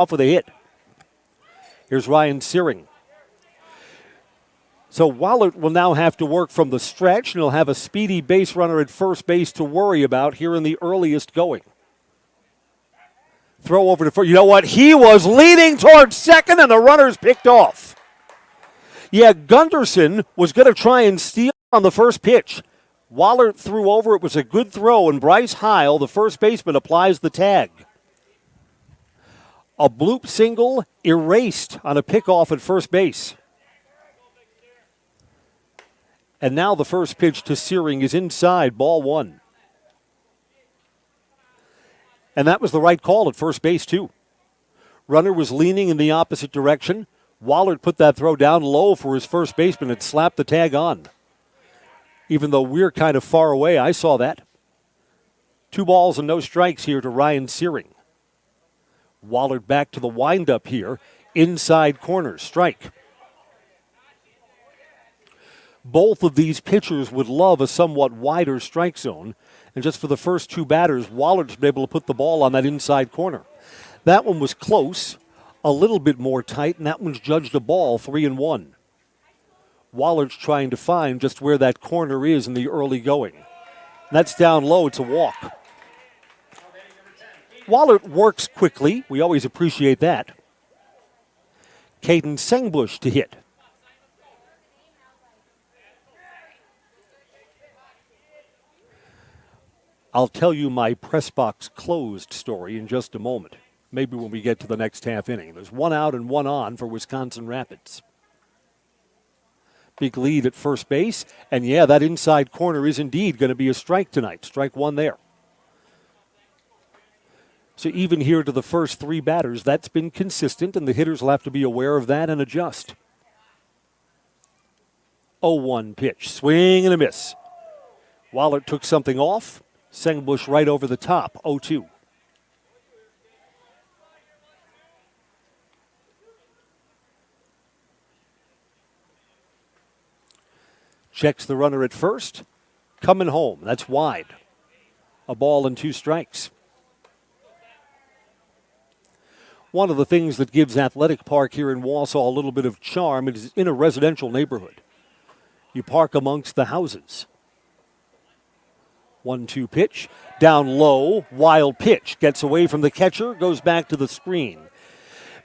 off with a hit. Here's Ryan Searing. So Wallert will now have to work from the stretch, and he'll have a speedy base runner at first base to worry about here in the earliest going. Throw over to first. You know what? He was leaning towards second, and the runner's picked off. Yeah, Gunderson was going to try and steal on the first pitch. Wallert threw over. It was a good throw, and Bryce Heil, the first baseman, applies the tag. A bloop single erased on a pickoff at first base. And now the first pitch to Searing is inside, ball one. And that was the right call at first base, too. Runner was leaning in the opposite direction. Wallert put that throw down low for his first baseman and slapped the tag on. Even though we're kind of far away, I saw that. 2 balls and no strikes here to Ryan Searing. Wallert back to the windup here. Inside corner, strike. Both of these pitchers would love a somewhat wider strike zone. And just for the first 2 batters, Wallert's been able to put the ball on that inside corner. That one was close, a little bit more tight, and that one's judged a ball, 3-1. Wallert's trying to find just where that corner is in the early going. And that's down low, it's a walk. Wallert works quickly. We always appreciate that. Caden Sengbush to hit. I'll tell you my press box closed story in just a moment. Maybe when we get to the next half inning. There's 1 out and 1 on for Wisconsin Rapids. Big lead at first base. And yeah, that inside corner is indeed going to be a strike tonight. Strike 1 there. So even here to the first 3 batters, that's been consistent, and the hitters will have to be aware of that and adjust. 0-1 pitch. Swing and a miss. Wallert took something off. Sengbush right over the top. 0-2. Checks the runner at first. Coming home. That's wide. A ball and 2 strikes. One of the things that gives Athletic Park here in Wausau a little bit of charm is in a residential neighborhood. You park amongst the houses. 1-2 pitch. Down low. Wild pitch. Gets away from the catcher. Goes back to the screen.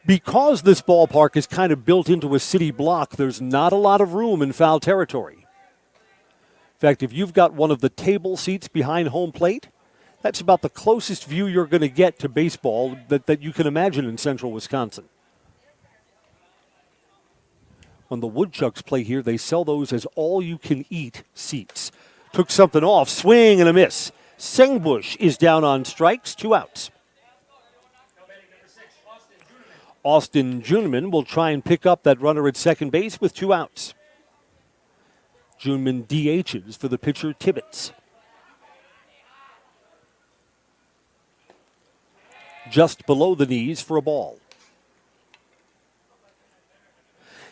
Because this ballpark is kind of built into a city block, there's not a lot of room in foul territory. In fact, if you've got one of the table seats behind home plate, that's about the closest view you're going to get to baseball that you can imagine in central Wisconsin. When the Woodchucks play here, they sell those as all-you-can-eat seats. Took something off, swing and a miss. Sengbush is down on strikes, 2 outs. Austin Juneman will try and pick up that runner at second base with 2 outs. Juneman DHs for the pitcher Tibbetts. Just below the knees for a ball.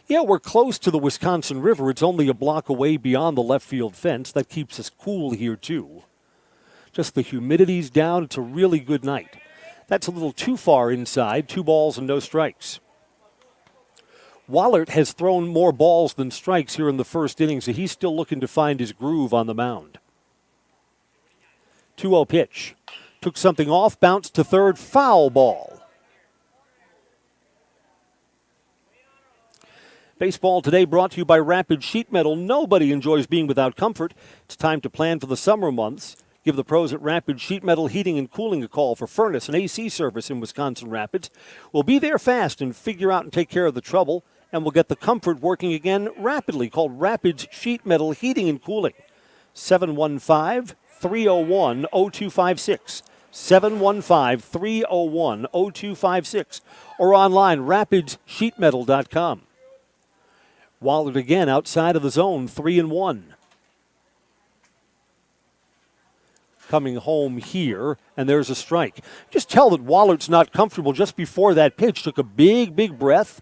Yeah, we're close to the Wisconsin River. It's only a block away beyond the left field fence. That keeps us cool here, too. Just the humidity's down. It's a really good night. That's a little too far inside. 2 balls and no strikes. Wallert has thrown more balls than strikes here in the first inning, so he's still looking to find his groove on the mound. 2-0 pitch. Took something off, bounced to third, foul ball. Baseball today brought to you by Rapid Sheet Metal. Nobody enjoys being without comfort. It's time to plan for the summer months. Give the pros at Rapid Sheet Metal Heating and Cooling a call for furnace and AC service in Wisconsin Rapids. We'll be there fast and figure out and take care of the trouble, and we'll get the comfort working again rapidly. Called Rapid Sheet Metal Heating and Cooling. 715-301-0256. 715-301-0256. Or online, rapidsheetmetal.com. Wallert again outside of the zone, 3-1. Coming home here, and there's a strike. Just tell that Wallert's not comfortable. Just before that pitch, took a big, big breath,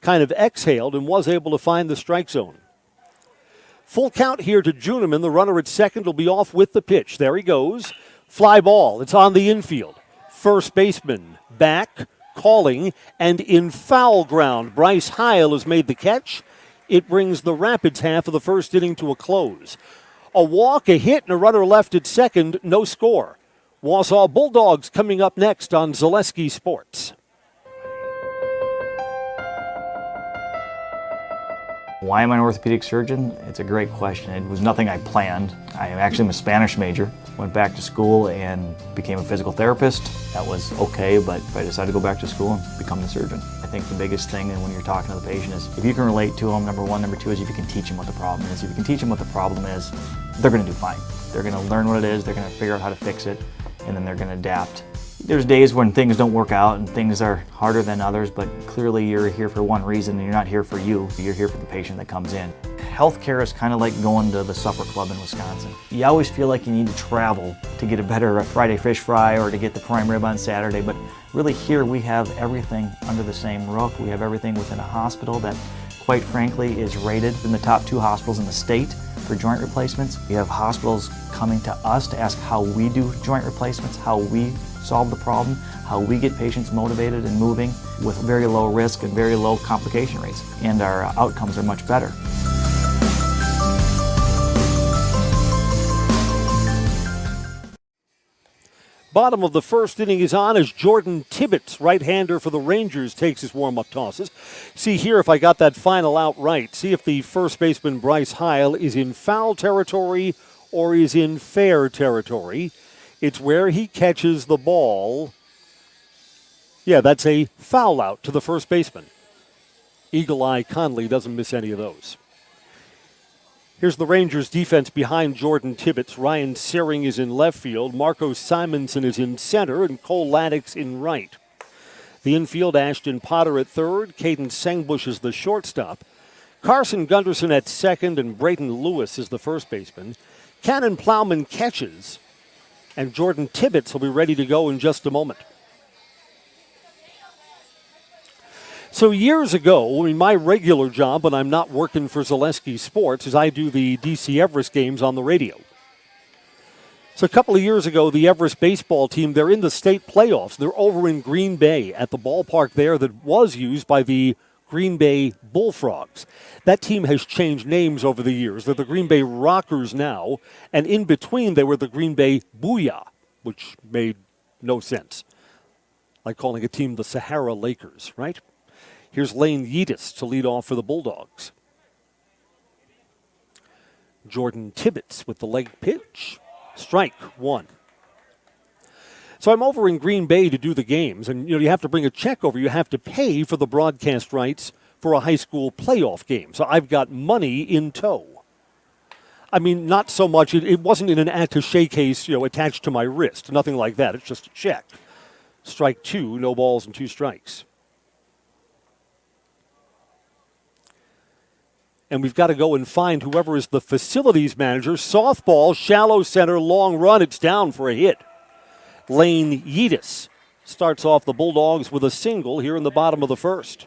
kind of exhaled, and was able to find the strike zone. Full count here to Juneman. The runner at second will be off with the pitch. There he goes. Fly ball. It's on the infield. First baseman back. calling, and in foul ground. Bryce Heil has made the catch. It brings the Rapids half of the first inning to a close. A walk, a hit, and a runner left at second, no score. Wausau Bulldogs coming up next on Zaleski Sports. Why am I an orthopedic surgeon? It's a great question. It was nothing I planned. I actually am a Spanish major. Went back to school and became a physical therapist. That was okay, but I decided to go back to school and become the surgeon. I think the biggest thing when you're talking to the patient is if you can relate to them, number one. Number two is if you can teach them what the problem is. If you can teach them what the problem is, they're going to do fine. They're going to learn what it is, they're going to figure out how to fix it, and then they're going to adapt. There's days when things don't work out and things are harder than others, but clearly you're here for one reason and you're not here for you. You're here for the patient that comes in. Healthcare is kind of like going to the supper club in Wisconsin. You always feel like you need to travel to get a better Friday fish fry or to get the prime rib on Saturday, but really here we have everything under the same roof. We have everything within a hospital that, quite frankly, is rated in the top 2 hospitals in the state for joint replacements. We have hospitals coming to us to ask how we do joint replacements, how we solve the problem, how we get patients motivated and moving with very low risk and very low complication rates. And our outcomes are much better. Bottom of the first inning is on as Jordan Tibbetts, right-hander for the Rangers, takes his warm-up tosses. See here if I got that final out right. See if the first baseman Bryce Heil is in foul territory or is in fair territory. It's where he catches the ball. Yeah, that's a foul out to the first baseman. Eagle Eye Conley doesn't miss any of those. Here's the Rangers defense behind Jordan Tibbetts. Ryan Sering is in left field. Marco Simonson is in center, and Cole Laddick's in right. The infield, Ashton Potter at third. Caden Sengbush is the shortstop. Carson Gunderson at second, and Brayton Lewis is the first baseman. Cannon Plowman catches, and Jordan Tibbetts will be ready to go in just a moment. So years ago, my regular job when I'm not working for Zaleski Sports is I do the DC Everest games on the radio. So a couple of years ago, the Everest baseball team, they're in the state playoffs. They're over in Green Bay at the ballpark there that was used by the Green Bay Bullfrogs. That team has changed names over the years. They're the Green Bay Rockers now, and in between they were the Green Bay Booyah, which made no sense. Like calling a team the Sahara Lakers, right? Here's Lane Yeatis to lead off for the Bulldogs. Jordan Tibbetts with the leg pitch. Strike one. So I'm over in Green Bay to do the games, and you have to bring a check over. You have to pay for the broadcast rights for a high school playoff game. So I've got money in tow. I mean, not so much. It wasn't in an attaché case, attached to my wrist. Nothing like that. It's just a check. Strike two, no balls and 2 strikes. And we've got to go and find whoever is the facilities manager. Softball, shallow center, long run. It's down for a hit. Lane Yeatis starts off the Bulldogs with a single here in the bottom of the first.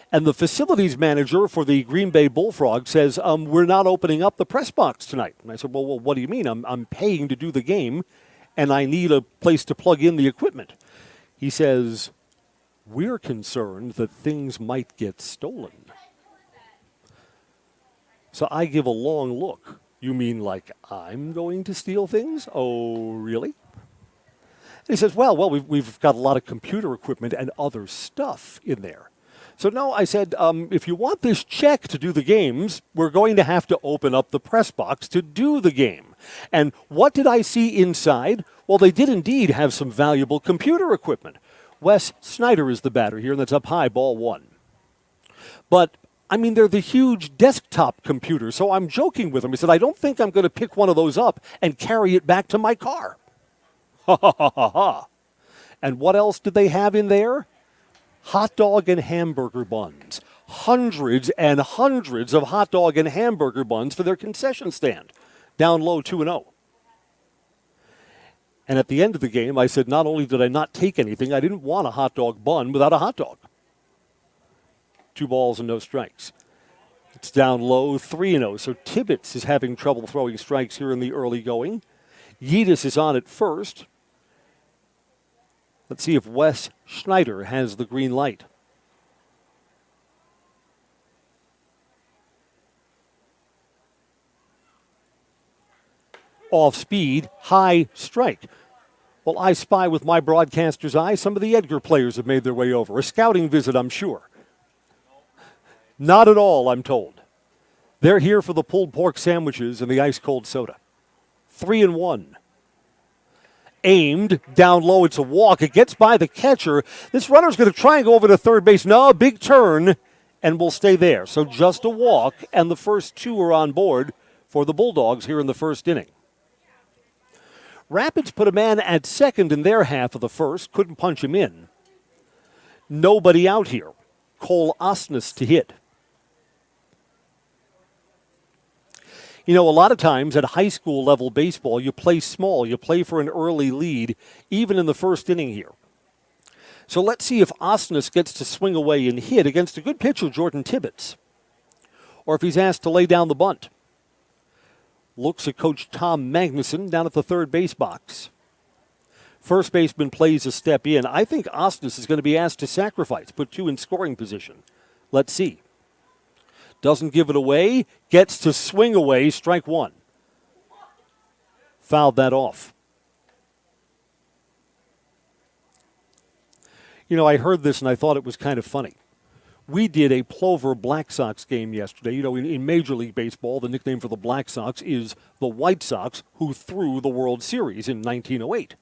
And the facilities manager for the Green Bay Bullfrogs says, we're not opening up the press box tonight. And I said, well, what do you mean? I'm paying to do the game, and I need a place to plug in the equipment. He says, we're concerned that things might get stolen. So I give a long look. You mean like I'm going to steal things? Oh, really? And he says, well, we've got a lot of computer equipment and other stuff in there. So no, I said, if you want this check to do the games, we're going to have to open up the press box to do the game. And what did I see inside? Well, they did indeed have some valuable computer equipment. Wes Snyder is the batter here, and that's up high, ball one. But they're the huge desktop computers, so I'm joking with him. He said, I don't think I'm going to pick one of those up and carry it back to my car. Ha, ha, ha, ha, ha. And what else did they have in there? Hot dog and hamburger buns. Hundreds and hundreds of hot dog and hamburger buns for their concession stand. Down low, 2-0. And at the end of the game, I said, not only did I not take anything, I didn't want a hot dog bun without a hot dog. 2 balls and no strikes. It's down low, 3-0. So Tibbetts is having trouble throwing strikes here in the early going. Yeatis is on at first. Let's see if Wes Schneider has the green light. Off speed, high strike. Well, I spy with my broadcaster's eye some of the Edgar players have made their way over. A scouting visit, I'm sure. Not at all, I'm told. They're here for the pulled pork sandwiches and the ice-cold soda. 3-1. Aimed, down low, it's a walk. It gets by the catcher. This runner's going to try and go over to third base. No, a big turn, and will stay there. So just a walk, and the first two are on board for the Bulldogs here in the first inning. Rapids put a man at second in their half of the first. Couldn't punch him in. Nobody out here. Cole Osnes to hit. You know, a lot of times at high school level baseball, you play small. You play for an early lead, even in the first inning here. So let's see if Osnes gets to swing away and hit against a good pitcher, Jordan Tibbetts, or if he's asked to lay down the bunt. Looks at Coach Tom Magnuson down at the third base box. First baseman plays a step in. I think Osnes is going to be asked to sacrifice, put two in scoring position. Let's see. Doesn't give it away, gets to swing away, strike one. Fouled that off. You know, I heard this and I thought it was kind of funny. We did a Plover Black Sox game yesterday. You know, in Major League Baseball, the nickname for the Black Sox is the White Sox, who threw the World Series in 1908.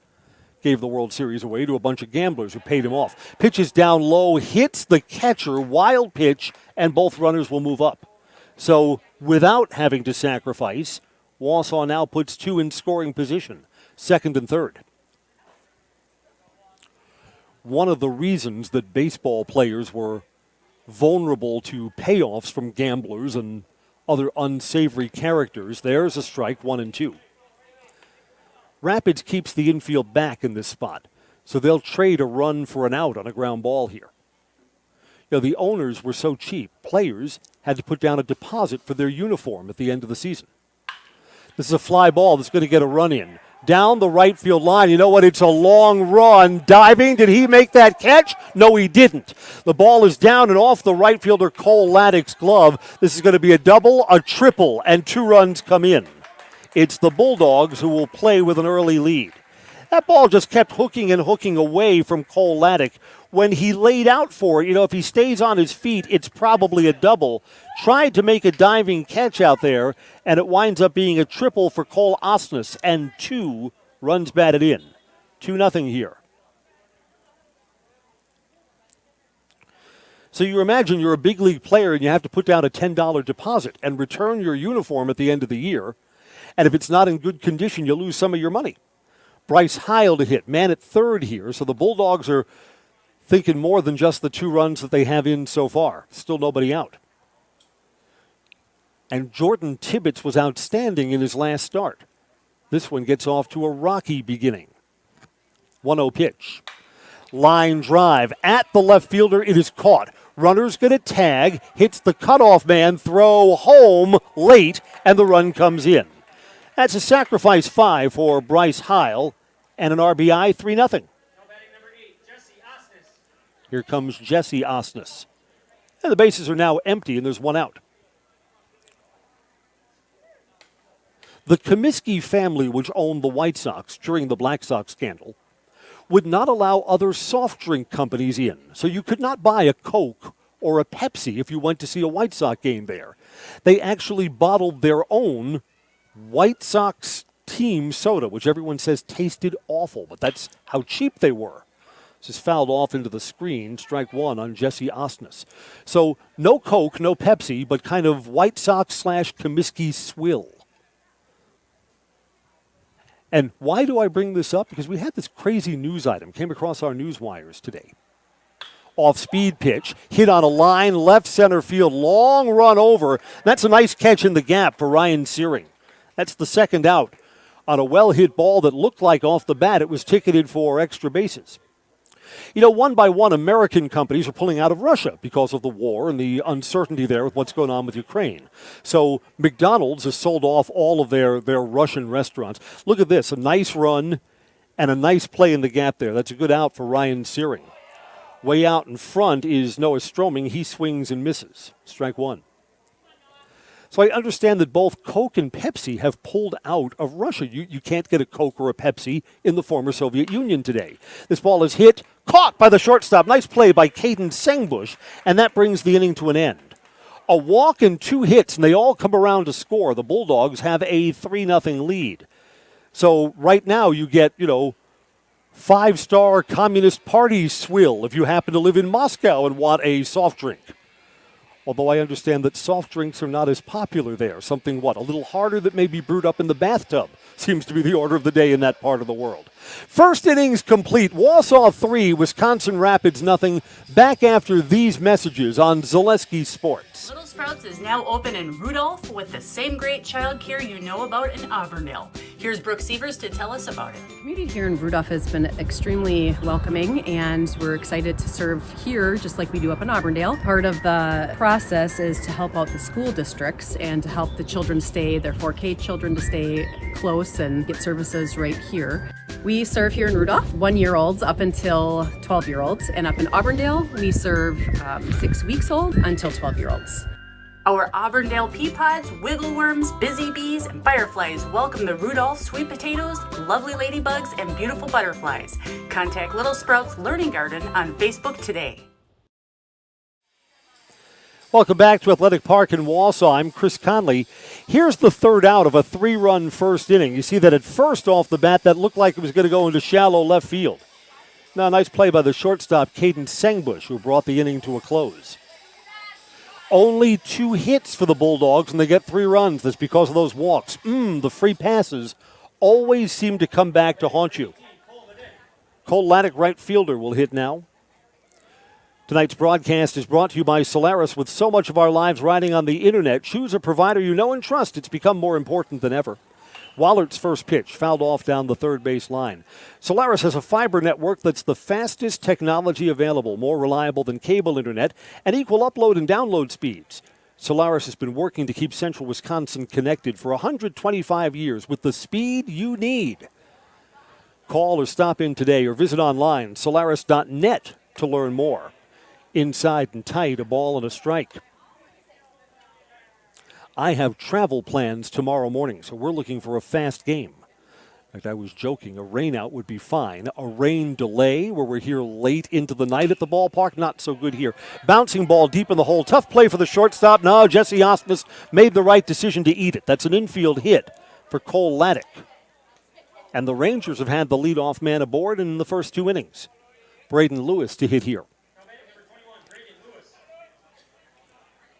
Gave the World Series away to a bunch of gamblers who paid him off. Pitches down low, hits the catcher, wild pitch, and both runners will move up. So without having to sacrifice, Wausau now puts two in scoring position, second and third. One of the reasons that baseball players were vulnerable to payoffs from gamblers and other unsavory characters, there's a strike, 1-2. Rapids keeps the infield back in this spot, so they'll trade a run for an out on a ground ball here. You know, the owners were so cheap, players had to put down a deposit for their uniform at the end of the season. This is a fly ball that's going to get a run in. Down the right field line. You know what? It's a long run. Diving. Did he make that catch? No, he didn't. The ball is down and off the right fielder Cole Laddick's glove. This is going to be a double, a triple, and 2 runs come in. It's the Bulldogs who will play with an early lead. That ball just kept hooking and hooking away from Cole Laddick. When he laid out for it, you know, if he stays on his feet, it's probably a double. Tried to make a diving catch out there, and it winds up being a triple for Cole Osnes, and 2 runs batted in. 2-0 here. So you imagine you're a big league player and you have to put down a $10 deposit and return your uniform at the end of the year. And if it's not in good condition, you lose some of your money. Bryce Heil to hit, man at third here. So the Bulldogs are thinking more than just the 2 runs that they have in so far. Still nobody out. And Jordan Tibbetts was outstanding in his last start. This one gets off to a rocky beginning. 1-0 pitch. Line drive at the left fielder. It is caught. Runner's going to tag, hits the cutoff man, throw home late, and the run comes in. That's a sacrifice 5 for Bryce Heil and an RBI, 3-0. Here comes Jesse Osnes. And the bases are now empty, and there's 1 out. The Comiskey family, which owned the White Sox during the Black Sox scandal, would not allow other soft drink companies in. So you could not buy a Coke or a Pepsi if you went to see a White Sox game there. They actually bottled their own White Sox team soda, which everyone says tasted awful, but that's how cheap they were. This is fouled off into the screen, strike 1 on Jesse Osnes. So no Coke, no Pepsi, but kind of White Sox / Comiskey swill. And why do I bring this up? Because we had this crazy news item, came across our news wires today. Off-speed pitch, hit on a line, left center field, long run over. That's a nice catch in the gap for Ryan Searing. That's the second out on a well-hit ball that looked like off the bat it was ticketed for extra bases. You know, one by one, American companies are pulling out of Russia because of the war and the uncertainty there with what's going on with Ukraine. So McDonald's has sold off all of their Russian restaurants. Look at this, a nice run And a nice play in the gap there. That's a good out for Ryan Searing. Way out in front is Noah Stroming. He swings and misses. Strike one. So I understand that both Coke and Pepsi have pulled out of Russia. You can't get a Coke or a Pepsi in the former Soviet Union today. This ball is hit, caught by the shortstop. Nice play by Caden Sengbush, and that brings the inning to an end. A walk and 2 hits, and they all come around to score. The Bulldogs have a 3-0 lead. So right now you get, 5-star Communist Party swill if you happen to live in Moscow and want a soft drink. Although I understand that soft drinks are not as popular there. Something, a little harder that may be brewed up in the bathtub seems to be the order of the day in that part of the world. First innings complete. Wausau 3, Wisconsin Rapids nothing. Back after these messages on Zaleski Sports. Little Sprouts is now open in Rudolph with the same great childcare you know about in Auburndale. Here's Brooke Sievers to tell us about it. The community here in Rudolph has been extremely welcoming, and we're excited to serve here just like we do up in Auburndale. Part of the process is to help out the school districts and to help the children stay, their 4K children to stay close and get services right here. We serve here in Rudolph 1-year-olds up until 12-year-olds, and up in Auburndale we serve 6 weeks old until 12-year-olds. Our Auburndale pea pods, wiggleworms, busy bees, and fireflies welcome the Rudolph sweet potatoes, lovely ladybugs, and beautiful butterflies. Contact Little Sprouts Learning Garden on Facebook today. Welcome back to Athletic Park in Wausau. I'm Chris Conley. Here's the third out of a 3-run first inning. You see that at first off the bat, that looked like it was going to go into shallow left field. Now, a nice play by the shortstop, Caden Sengbush, who brought the inning to a close. Only 2 hits for the Bulldogs, and they get 3 runs. That's because of those walks. The free passes always seem to come back to haunt you. Cole Laddick, right fielder, will hit now. Tonight's broadcast is brought to you by Solaris. With so much of our lives riding on the internet, choose a provider you know and trust. It's become more important than ever. Wallert's first pitch fouled off down the third base line. Solaris has a fiber network that's the fastest technology available, more reliable than cable internet, and equal upload and download speeds. Solaris has been working to keep central Wisconsin connected for 125 years with the speed you need. Call or stop in today or visit online, solaris.net, to learn more. Inside and tight, a ball and a strike. I have travel plans tomorrow morning, so we're looking for a fast game. In fact, I was joking, a rain out would be fine. A rain delay where we're here late into the night at the ballpark, not so good here. Bouncing ball deep in the hole, tough play for the shortstop. No, Jesse Osmus made the right decision to eat it. That's an infield hit for Cole Laddick. And the Rangers have had the leadoff man aboard in the first 2 innings. Braden Lewis to hit here.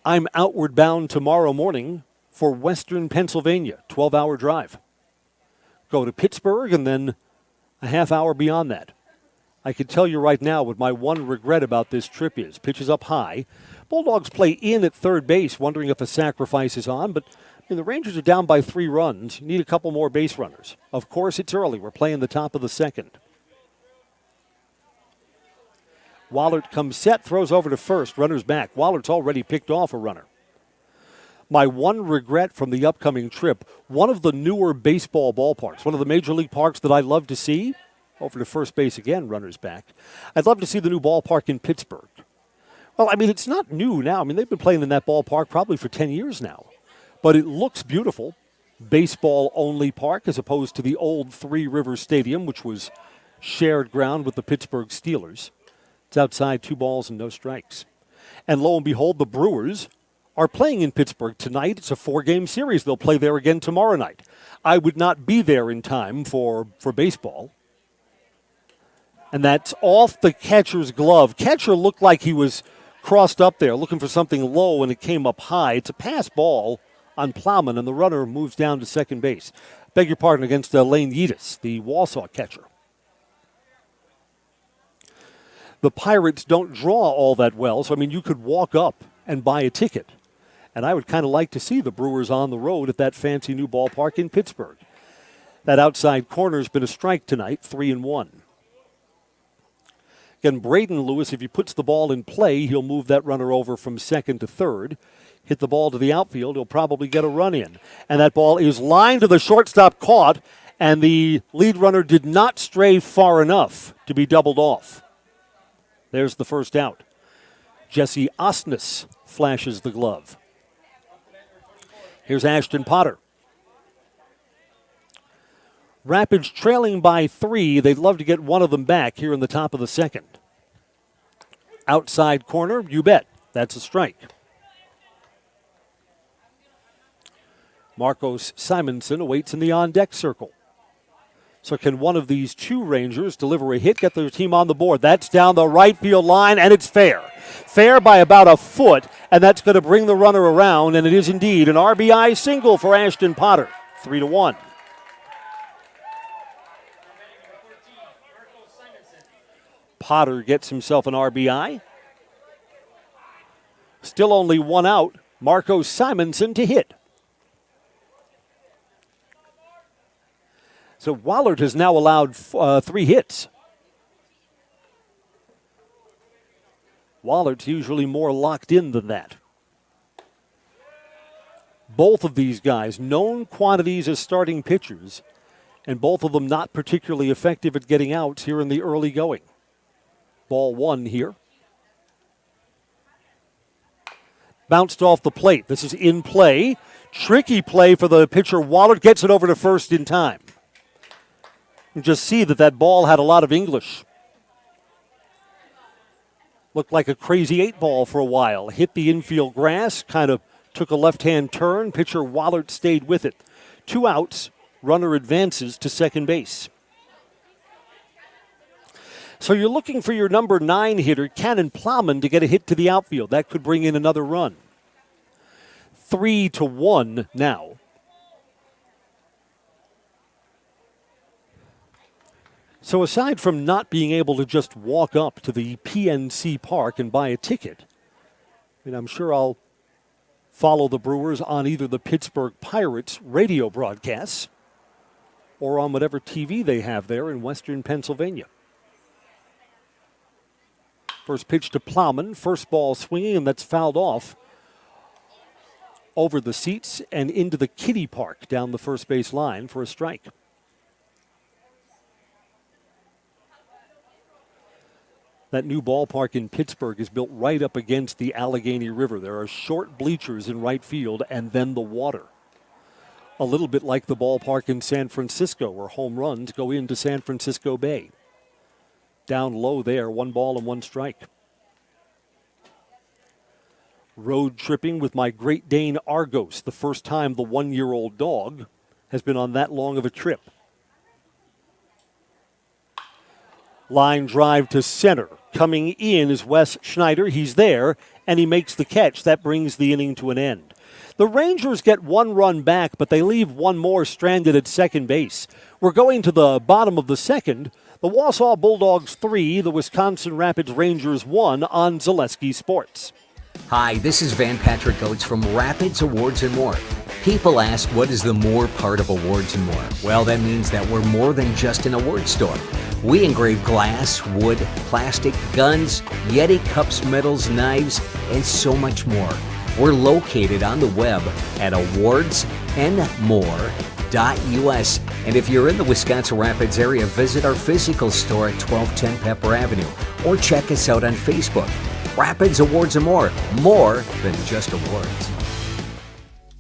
I'm outward bound tomorrow morning for Western Pennsylvania, 12-hour drive. Go to Pittsburgh and then a half hour beyond that. I can tell you right now what my one regret about this trip is. Pitches up high. Bulldogs play in at third base, wondering if a sacrifice is on, but the Rangers are down by 3 runs. Need a couple more base runners. Of course, it's early. We're playing the top of the second. Wallert comes set, throws over to first, runner's back. Wallert's already picked off a runner. My one regret from the upcoming trip, one of the newer baseball ballparks, one of the major league parks that I love to see, over to first base again, runner's back. I'd love to see the new ballpark in Pittsburgh. Well, it's not new now. They've been playing in that ballpark probably for 10 years now. But it looks beautiful. Baseball-only park as opposed to the old Three Rivers Stadium, which was shared ground with the Pittsburgh Steelers. It's outside, 2 balls and no strikes. And lo and behold, the Brewers are playing in Pittsburgh tonight. It's a 4-game series. They'll play there again tomorrow night. I would not be there in time for baseball. And that's off the catcher's glove. Catcher looked like he was crossed up there looking for something low, and it came up high. It's a pass ball on Plowman, and the runner moves down to second base. Beg your pardon, against Lane Yeatis, the Wausau catcher. The Pirates don't draw all that well, so you could walk up and buy a ticket. And I would kind of like to see the Brewers on the road at that fancy new ballpark in Pittsburgh. That outside corner's been a strike tonight, 3-1. Again, Braden Lewis, if he puts the ball in play, he'll move that runner over from second to third. Hit the ball to the outfield, he'll probably get a run in. And that ball is lined to the shortstop, caught, And the lead runner did not stray far enough to be doubled off. There's the first out. Jesse Osnes flashes the glove. Here's Ashton Potter. Rapids trailing by 3. They'd love to get one of them back here in the top of the second. Outside corner, you bet. That's a strike. Marcos Simonson awaits in the on-deck circle. So can one of these two Rangers deliver a hit, get their team on the board? That's down the right field line, and it's fair. Fair by about a foot, and that's going to bring the runner around, and it is indeed an RBI single for Ashton Potter. 3-1. Potter gets himself an RBI. Still only one out. Marcos Simonson to hit. So Wallard has now allowed 3 hits. Wallard's usually more locked in than that. Both of these guys, known quantities as starting pitchers, and both of them not particularly effective at getting outs here in the early going. Ball 1 here. Bounced off the plate. This is in play. Tricky play for the pitcher. Wallard gets it over to first in time. You just see that ball had a lot of English. Looked like a crazy 8-ball for a while. Hit the infield grass, kind of took a left-hand turn. Pitcher Wallard stayed with it. 2 outs. Runner advances to second base. So you're looking for your number 9 hitter, Cannon Plowman, to get a hit to the outfield. That could bring in another run. 3-1 now. So aside from not being able to just walk up to the PNC Park and buy a ticket, I'm sure I'll follow the Brewers on either the Pittsburgh Pirates radio broadcasts or on whatever TV they have there in western Pennsylvania. First pitch to Plowman, first ball swinging, and that's fouled off over the seats and into the kiddie park down the first base line for a strike. That new ballpark in Pittsburgh is built right up against the Allegheny River. There are short bleachers in right field and then the water. A little bit like the ballpark in San Francisco where home runs go into San Francisco Bay. Down low there, 1 ball and 1 strike. Road tripping with my Great Dane Argos, the first time the 1-year-old dog has been on that long of a trip. Line drive to center. Coming in is Wes Schneider. He's there, and he makes the catch. That brings the inning to an end. The Rangers get 1 run back, but they leave 1 more stranded at second base. We're going to the bottom of the second. The Wausau Bulldogs 3, the Wisconsin Rapids Rangers 1 on Zaleski Sports. Hi, this is Van Patrick Oates from Rapids Awards and More. People ask, what is the more part of Awards and More? Well, that means that we're more than just an award store. We engrave glass, wood, plastic, guns, Yeti cups, medals, knives, and so much more. We're located on the web at awardsandmore.us. And if you're in the Wisconsin Rapids area, visit our physical store at 1210 Pepper Avenue or check us out on Facebook. Rapids Awards and More than just awards.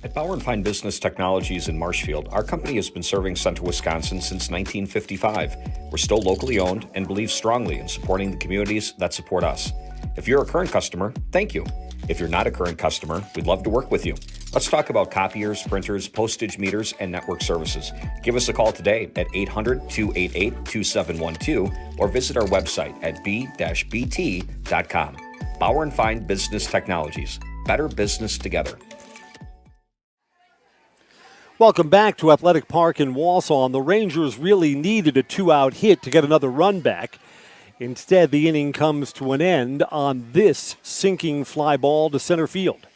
At Bauer & Fine Business Technologies in Marshfield, our company has been serving Central Wisconsin since 1955. We're still locally owned and believe strongly in supporting the communities that support us. If you're a current customer, thank you. If you're not a current customer, we'd love to work with you. Let's talk about copiers, printers, postage meters, and network services. Give us a call today at 800-288-2712 or visit our website at b-bt.com. Bauer & Fine Business Technologies. Better business together. Welcome back to Athletic Park in Wausau. The Rangers really needed a 2-out hit to get another run back. Instead, the inning comes to an end on this sinking fly ball to center field.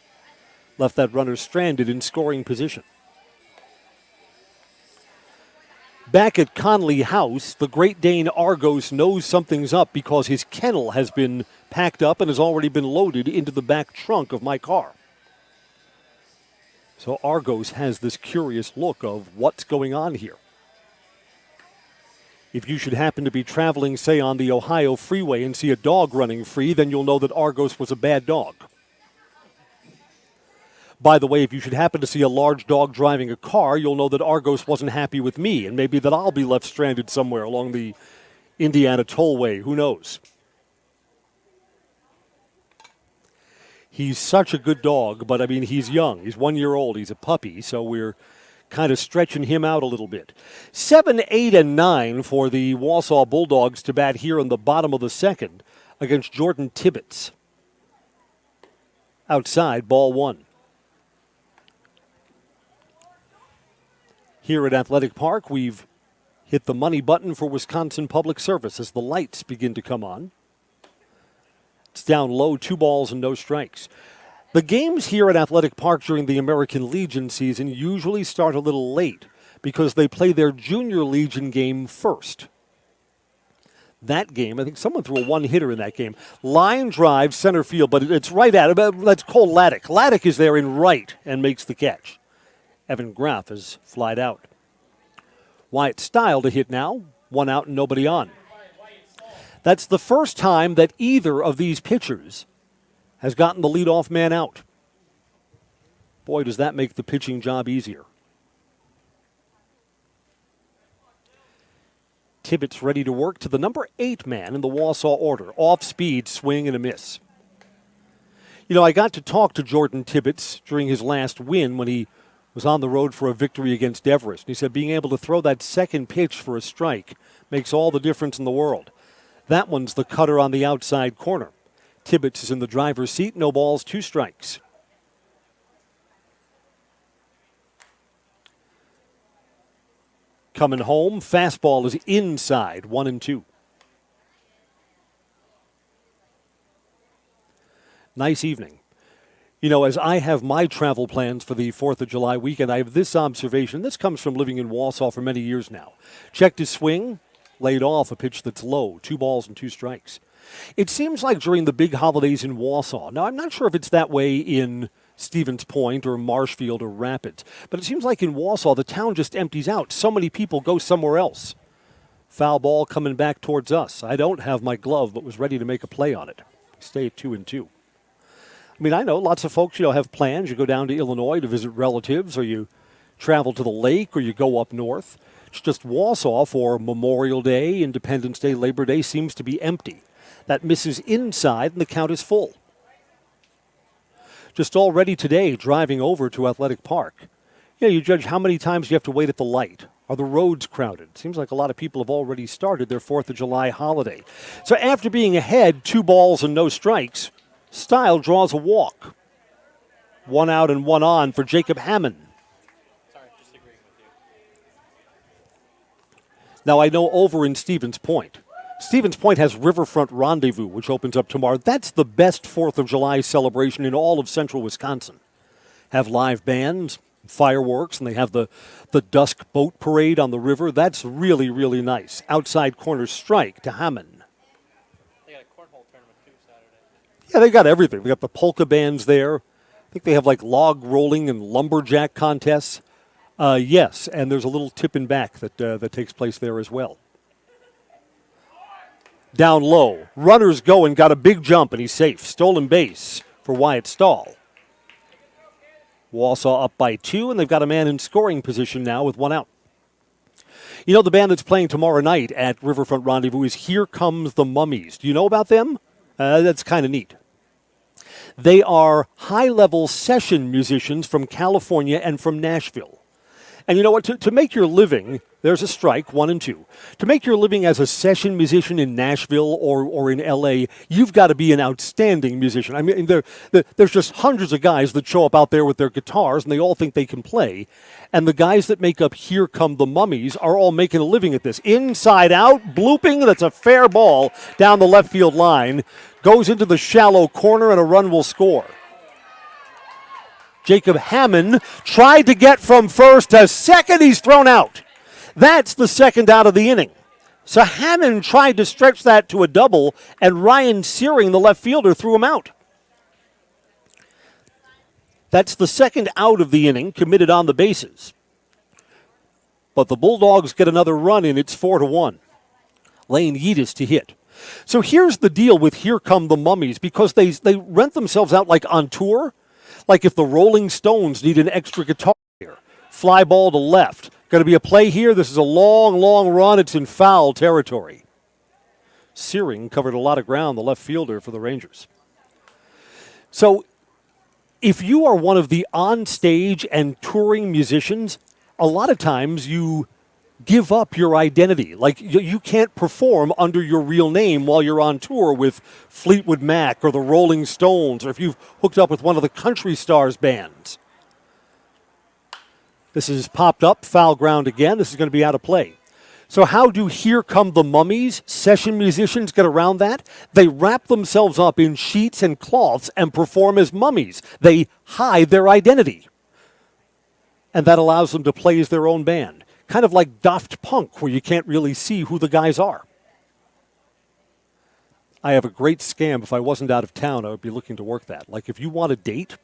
Left that runner stranded in scoring position. Back at Conley House, the Great Dane Argos knows something's up because his kennel has been packed up and has already been loaded into the back trunk of my car. So Argos has this curious look of what's going on here. If you should happen to be traveling, say, on the Ohio freeway and see a dog running free, then you'll know that Argos was a bad dog. By the way, if you should happen to see a large dog driving a car, you'll know that Argos wasn't happy with me, and maybe that I'll be left stranded somewhere along the Indiana Tollway. Who knows? He's such a good dog, but, I mean, he's young. He's 1 year old. He's a puppy, so we're kind of stretching him out a little bit. 7, 8, and 9 for the Wausau Bulldogs to bat here in the bottom of the second against Jordan Tibbetts. Outside, ball one. Here at Athletic Park, we've hit the money button for Wisconsin Public Service as the lights begin to come on. It's down low, 2 balls and no strikes. The games here at Athletic Park during the American Legion season usually start a little late because they play their Junior Legion game first. That game, I think someone threw a one-hitter in that game. Line drive, center field, but it's right at it. That's Cole Laddick. Laddick is there in right and makes the catch. Evan Graff has flied out. Wyatt Style to hit now. 1 out and nobody on. That's the first time that either of these pitchers has gotten the leadoff man out. Boy, does that make the pitching job easier. Tibbetts ready to work to the number 8 man in the Wausau order. Off speed, swing and a miss. You know, I got to talk to Jordan Tibbetts during his last win when he was on the road for a victory against Everest. And he said being able to throw that second pitch for a strike makes all the difference in the world. That one's the cutter on the outside corner. Tibbetts is in the driver's seat. No balls, 2 strikes. Coming home, fastball is inside, 1-2. Nice evening. You know, as I have my travel plans for the 4th of July weekend, I have this observation. This comes from living in Wausau for many years now. Checked his swing, laid off a pitch that's low, 2 balls and 2 strikes. It seems like during the big holidays in Wausau, now I'm not sure if it's that way in Stevens Point or Marshfield or Rapids, but it seems like in Wausau the town just empties out. So many people go somewhere else. Foul ball coming back towards us. I don't have my glove, but was ready to make a play on it. Stay at 2-2. I mean, I know lots of folks, have plans. You go down to Illinois to visit relatives, or you travel to the lake, or you go up north. It's just Wausau for Memorial Day, Independence Day, Labor Day seems to be empty. That misses inside, and the count is full. Just already today, driving over to Athletic Park, you judge how many times you have to wait at the light. Are the roads crowded? Seems like a lot of people have already started their 4th of July holiday. So after being ahead, 2 balls and no strikes, Style draws a walk. 1 out and 1 on for Jacob Hammond. Now I know over in Stevens Point has Riverfront Rendezvous, which opens up tomorrow. That's the best 4th of July celebration in all of central Wisconsin. Have live bands, fireworks, and they have the dusk boat parade on the river. That's really, really nice. Outside corner strike to Hammond. They got a cornhole tournament too Saturday. Yeah, they got everything. They got the polka bands there. I think they have like log rolling and lumberjack contests. Yes, and there's a little tip and back that takes place there as well. Down low. Runners go and got a big jump, and he's safe. Stolen base for Wyatt Stahl. Wausau up by 2, and they've got a man in scoring position now with 1 out. The band that's playing tomorrow night at Riverfront Rendezvous is Here Comes the Mummies. Do you know about them? That's kind of neat. They are high-level session musicians from California and from Nashville. And you know what? To make your living, there's a strike, 1 and 2. To make your living as a session musician in Nashville or in L.A., you've got to be an outstanding musician. I mean, there's just hundreds of guys that show up out there with their guitars, and they all think they can play. And the guys that make up Here Come the Mummies are all making a living at this. Inside out, blooping, that's a fair ball down the left field line. Goes into the shallow corner, and a run will score. Jacob Hammond tried to get from first to second. He's thrown out. That's the second out of the inning. So Hammond tried to stretch that to a double, and Ryan Searing, the left fielder, threw him out. That's the second out of the inning, committed on the bases. But the Bulldogs get another run in. It's 4-1. Lane Yeatis to hit. So here's the deal with Here Come the Mummies, because they rent themselves out like on tour. Like if the Rolling Stones need an extra guitar player, fly ball to left. Going to be a play here. This is a long, long run. It's in foul territory. Searing covered a lot of ground, the left fielder for the Rangers. So if you are one of the on-stage and touring musicians, a lot of times you give up your identity. Like you can't perform under your real name while you're on tour with Fleetwood Mac or the Rolling Stones, or if you've hooked up with one of the country stars bands. This is popped up, foul ground again. This is going to be out of play. So how do Here Come the Mummies session musicians get around that? They wrap themselves up in sheets and cloths and perform as mummies. They hide their identity. And that allows them to play as their own band. Kind of like Daft Punk, where you can't really see who the guys are. I have a great scam. If I wasn't out of town, I would be looking to work that. Like if you want a date,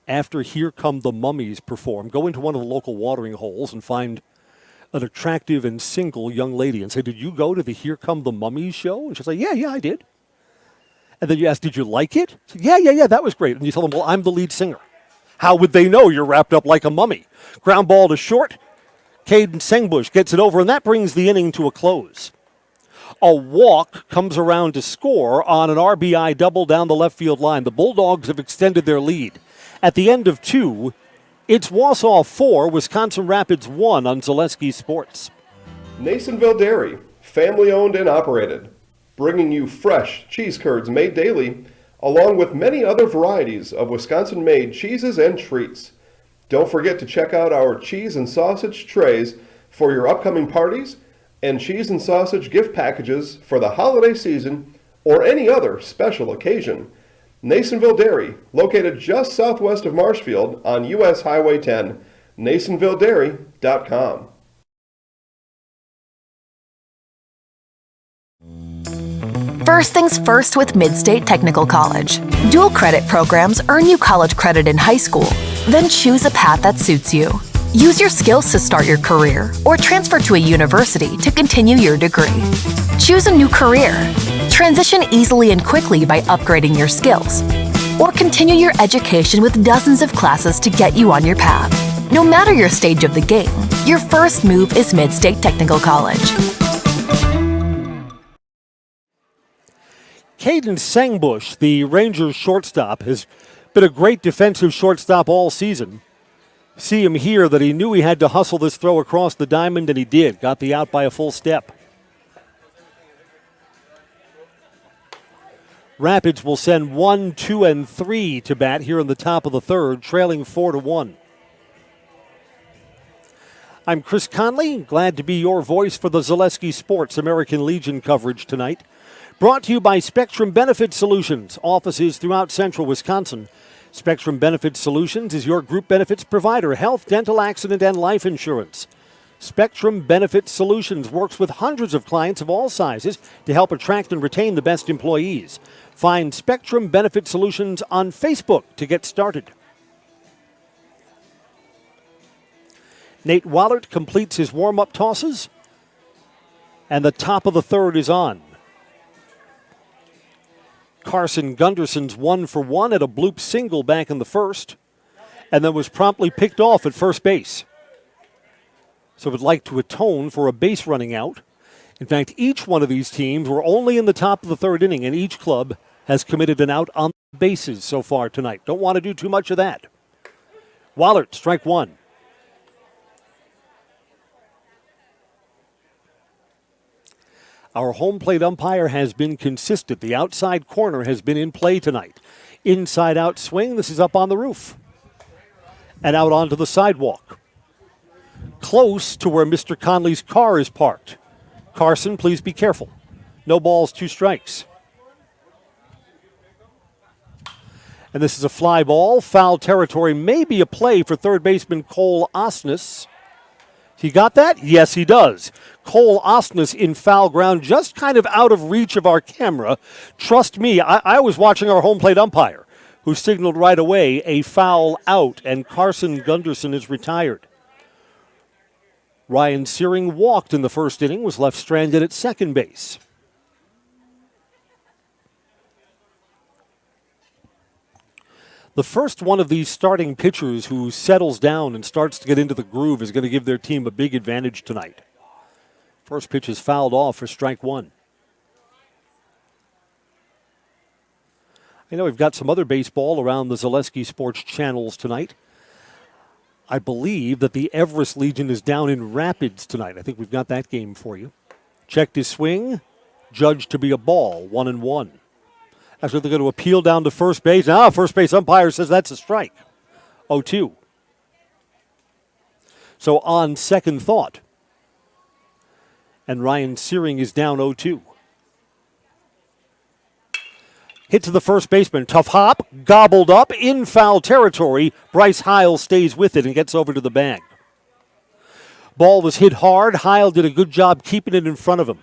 after Here Come the Mummies perform, go into one of the local watering holes and find an attractive and single young lady and say, did you go to the Here Come the Mummies show? And she'll say, yeah, I did. And then you ask, did you like it? Say, yeah, that was great. And you tell them, well, I'm the lead singer. How would they know you're wrapped up like a mummy? Ground ball to short. Caden Sengbush gets it over, and that brings the inning to a close. A walk comes around to score on an RBI double down the left field line. The Bulldogs have extended their lead. At the end of 2, it's Wausau 4, Wisconsin Rapids 1 on Zaleski Sports. Nasonville Dairy, family owned and operated, bringing you fresh cheese curds made daily, along with many other varieties of Wisconsin-made cheeses and treats. Don't forget to check out our cheese and sausage trays for your upcoming parties and cheese and sausage gift packages for the holiday season or any other special occasion. Nasonville Dairy, located just southwest of Marshfield on U.S. Highway 10, nasonvilledairy.com. First things first with Midstate Technical College. Dual credit programs earn you college credit in high school. Then choose a path that suits you. Use your skills to start your career or transfer to a university to continue your degree. Choose a new career. Transition easily and quickly by upgrading your skills. Or continue your education with dozens of classes to get you on your path. No matter your stage of the game, your first move is Midstate Technical College. Caden Sengbush, the Rangers shortstop, has been a great defensive shortstop all season. See him here that he knew he had to hustle this throw across the diamond, and he did. Got the out by a full step. Rapids will send 1, 2, and 3 to bat here in the top of the third, trailing 4-1. I'm Chris Conley, glad to be your voice for the Zaleski Sports American Legion coverage tonight. Brought to you by Spectrum Benefit Solutions, offices throughout central Wisconsin. Spectrum Benefit Solutions is your group benefits provider, health, dental, accident, and life insurance. Spectrum Benefit Solutions works with hundreds of clients of all sizes to help attract and retain the best employees. Find Spectrum Benefit Solutions on Facebook to get started. Nate Wallert completes his warm-up tosses, and the top of the third is on. Carson Gunderson's 1 for 1 at a bloop single back in the first, and then was promptly picked off at first base. So would like to atone for a base running out. In fact, each one of these teams were only in the top of the third inning, and each club has committed an out on the bases so far tonight. Don't want to do too much of that. Wallert, strike 1. Our home plate umpire has been consistent. The outside corner has been in play tonight. Inside out swing, this is up on the roof. And out onto the sidewalk. Close to where Mr. Conley's car is parked. Carson, please be careful. No balls, 2 strikes. And this is a fly ball. Foul territory, maybe a play for third baseman Cole Osnes. He got that? Yes, he does. Cole Osnes in foul ground, just kind of out of reach of our camera. Trust me, I was watching our home plate umpire, who signaled right away a foul out, and Carson Gunderson is retired. Ryan Searing walked in the first inning, was left stranded at second base. The first one of these starting pitchers who settles down and starts to get into the groove is going to give their team a big advantage tonight. First pitch is fouled off for strike one. I know we've got some other baseball around the Zaleski Sports channels tonight. I believe that the Everest Legion is down in Rapids tonight. I think we've got that game for you. Checked his swing, judged to be a ball, 1-1. Actually, they're going to appeal down to first base. Now, first base umpire says that's a strike. 0-2. So on second thought, and Ryan Searing is down 0-2. Hit to the first baseman. Tough hop, gobbled up, in foul territory. Bryce Heil stays with it and gets over to the bag. Ball was hit hard. Heil did a good job keeping it in front of him.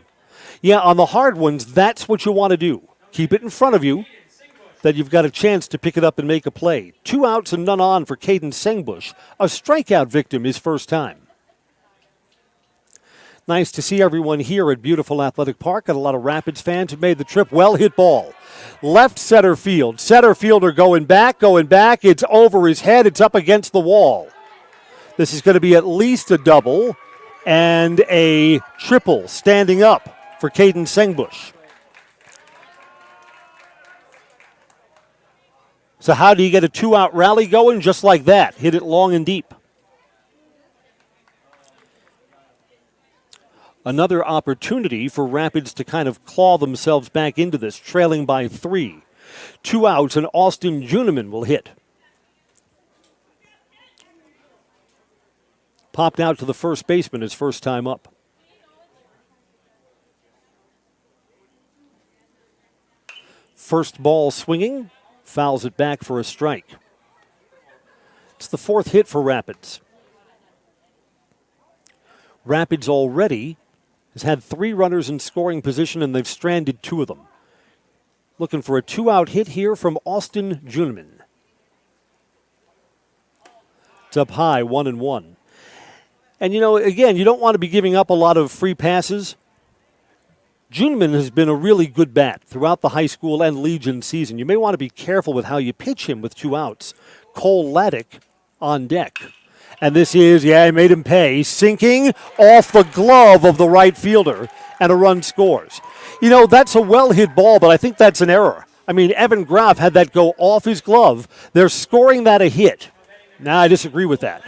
Yeah, on the hard ones, that's what you want to do. Keep it in front of you, that you've got a chance to pick it up and make a play. 2 outs and none on for Caden Sengbush, a strikeout victim his first time. Nice to see everyone here at beautiful Athletic Park. Got a lot of Rapids fans who made the trip. Well hit ball. Left center field. Center fielder going back. It's over his head. It's up against the wall. This is going to be at least a double and a triple standing up for Caden Sengbush. So how do you get a 2-out rally going? Just like that. Hit it long and deep. Another opportunity for Rapids to kind of claw themselves back into this, trailing by 3. 2 outs, and Austin Juniman will hit. Popped out to the first baseman his first time up. First ball swinging. Fouls it back for a strike. It's the 4th hit for Rapids. Rapids already has had 3 runners in scoring position, and they've stranded 2 of them. Looking for a 2-out hit here from Austin Juniman. It's up high, 1-1. And, you know, again, you don't want to be giving up a lot of free passes. Juniman has been a really good bat throughout the high school and Legion season. You may want to be careful with how you pitch him with 2 outs. Cole Laddick on deck. And this is, he made him pay, sinking off the glove of the right fielder, and a run scores. You know, that's a well-hit ball, but I think that's an error. I mean, Evan Graff had that go off his glove. They're scoring that a hit. Now, I disagree with that.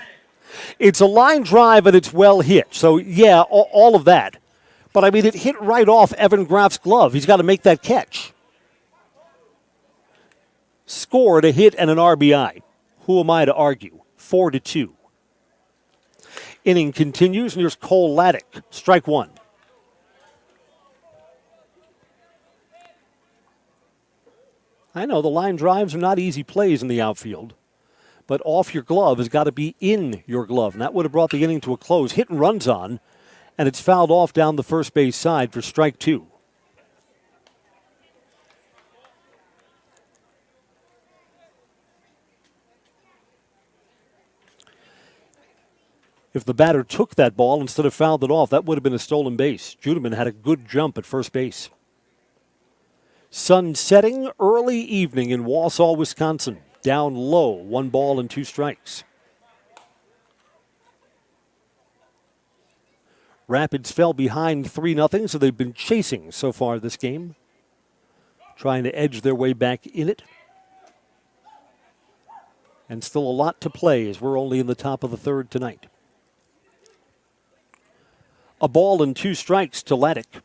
It's a line drive, and it's well hit. So, yeah, all of that. But, I mean, it hit right off Evan Graff's glove. He's got to make that catch. Scored a hit and an RBI. Who am I to argue? 4-2. Inning continues, and here's Cole Laddick. Strike 1. I know the line drives are not easy plays in the outfield, but off your glove has got to be in your glove, and that would have brought the inning to a close. Hit and runs on, and it's fouled off down the first base side for strike 2. If the batter took that ball instead of fouled it off, that would have been a stolen base. Judeman had a good jump at first base. Sun setting, early evening in Wausau, Wisconsin. Down low, 1 ball and 2 strikes. Rapids fell behind 3-0, so they've been chasing so far this game. Trying to edge their way back in it. And still a lot to play as we're only in the top of the 3rd tonight. A ball and 2 strikes to Laddick.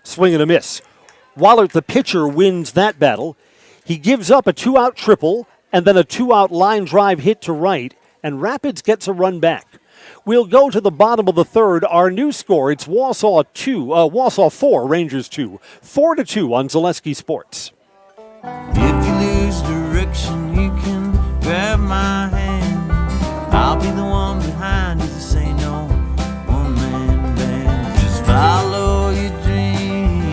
Swing and a miss. Wallert, the pitcher, wins that battle. He gives up a 2-out triple and then a 2-out line drive hit to right, and Rapids gets a run back. We'll go to the bottom of the 3rd. Our new score, it's Wausau 4, Rangers 2. 4-2 on Zaleski Sports. If you lose direction, you can grab my hand. I'll be the one behind you to say no. One-man band. Just follow your dreams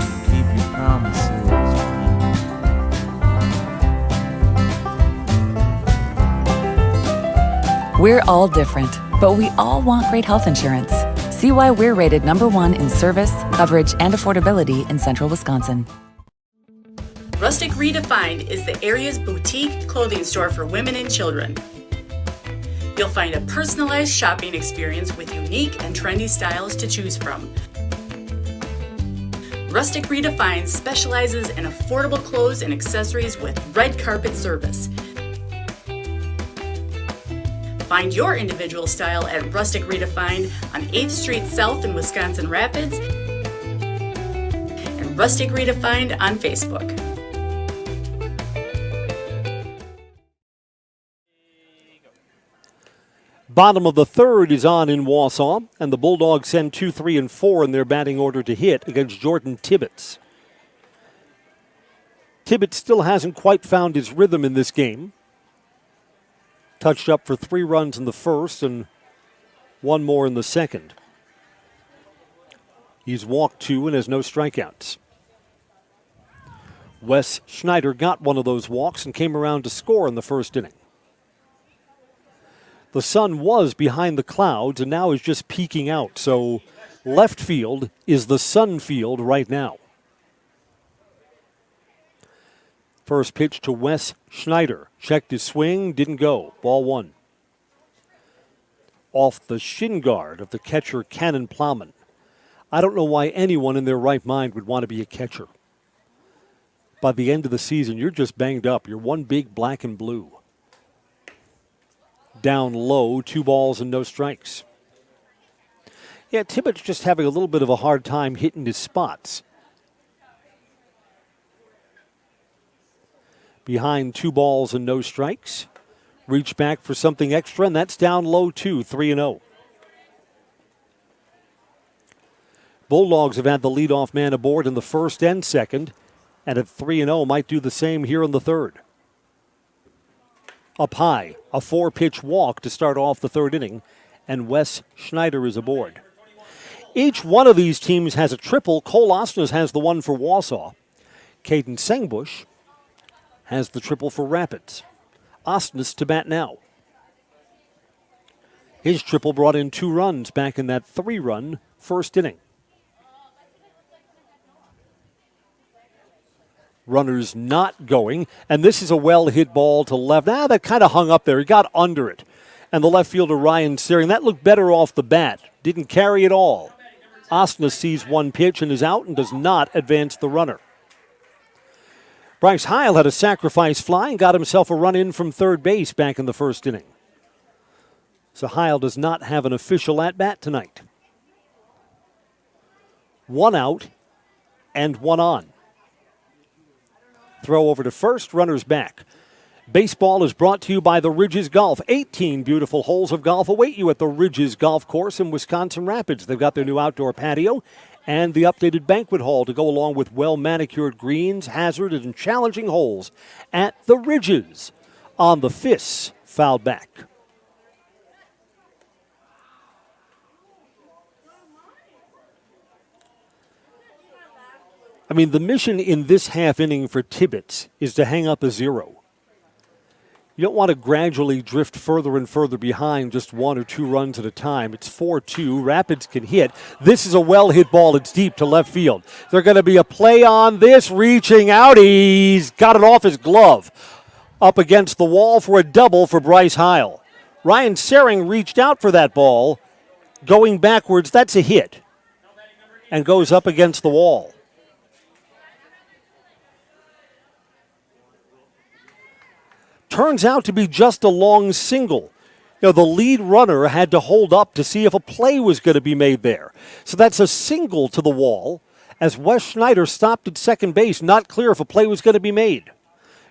and keep your promises. We're all different, but we all want great health insurance. See why we're rated #1 in service, coverage, and affordability in central Wisconsin. Rustic Redefined is the area's boutique clothing store for women and children. You'll find a personalized shopping experience with unique and trendy styles to choose from. Rustic Redefined specializes in affordable clothes and accessories with red carpet service. Find your individual style at Rustic Redefined on 8th Street South in Wisconsin Rapids and Rustic Redefined on Facebook. Bottom of the third is on in Wausau, and the Bulldogs send 2, 3, and 4 in their batting order to hit against Jordan Tibbetts. Tibbetts still hasn't quite found his rhythm in this game. Touched up for 3 runs in the first and 1 more in the second. He's walked 2 and has no strikeouts. Wes Schneider got one of those walks and came around to score in the first inning. The sun was behind the clouds and now is just peeking out, so left field is the sun field right now. First pitch to Wes Schneider. Checked his swing, didn't go. Ball 1. Off the shin guard of the catcher, Cannon Plowman. I don't know why anyone in their right mind would want to be a catcher. By the end of the season, you're just banged up. You're one big black and blue. Down low, 2 balls and no strikes. Yeah, Tibbetts just having a little bit of a hard time hitting his spots. Behind 2 balls and no strikes. Reach back for something extra, and that's down low too, 3-0. Bulldogs have had the leadoff man aboard in the first and second, and at 3-0 might do the same here in the third. Up high, a 4-pitch walk to start off the third inning, and Wes Schneider is aboard. Each one of these teams has a triple. Cole Osnes has the one for Wausau. Caden Sengbush has the triple for Rapids. Osnes to bat now. His triple brought in 2 runs back in that 3-run first inning. Runners not going, and this is a well-hit ball to left. That kind of hung up there. He got under it. And the left fielder, Ryan Searing, that looked better off the bat. Didn't carry it all. Osnes sees 1 pitch and is out and does not advance the runner. Bryce Heil had a sacrifice fly and got himself a run in from third base back in the first inning. So Heil does not have an official at-bat tonight. 1 out and 1 on. Throw over to first, runners back. Baseball is brought to you by the Ridges Golf. 18 beautiful holes of golf await you at the Ridges Golf Course in Wisconsin Rapids. They've got their new outdoor patio and the updated banquet hall to go along with well-manicured greens, hazard, and challenging holes at the Ridges. On the Fists, foul back. I mean, the mission in this half inning for Tibbetts is to hang up a 0. You don't want to gradually drift further and further behind just 1 or 2 runs at a time. It's 4-2. Rapids can hit. This is a well-hit ball. It's deep to left field. There's going to be a play on this. Reaching out. He's got it off his glove. Up against the wall for a double for Bryce Heil. Ryan Searing reached out for that ball. Going backwards, that's a hit. And goes up against the wall. Turns out to be just a long single. You know, the lead runner had to hold up to see if a play was going to be made there. So that's a single to the wall as Wes Schneider stopped at second base, not clear if a play was going to be made.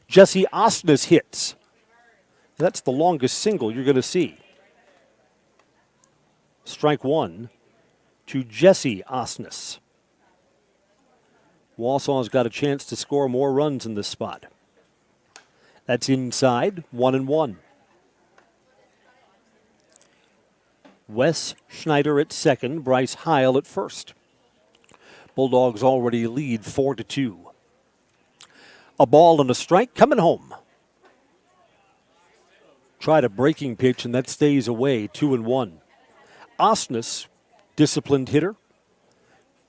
Jesse Osnes hits. That's the longest single you're going to see. Strike 1 to Jesse Osnes. Wausau's got a chance to score more runs in this spot. That's inside, 1-1. Wes Schneider at second, Bryce Heil at first. Bulldogs already lead 4-2. A ball and a strike coming home. Tried a breaking pitch, and that stays away, 2-1. Osnes, disciplined hitter,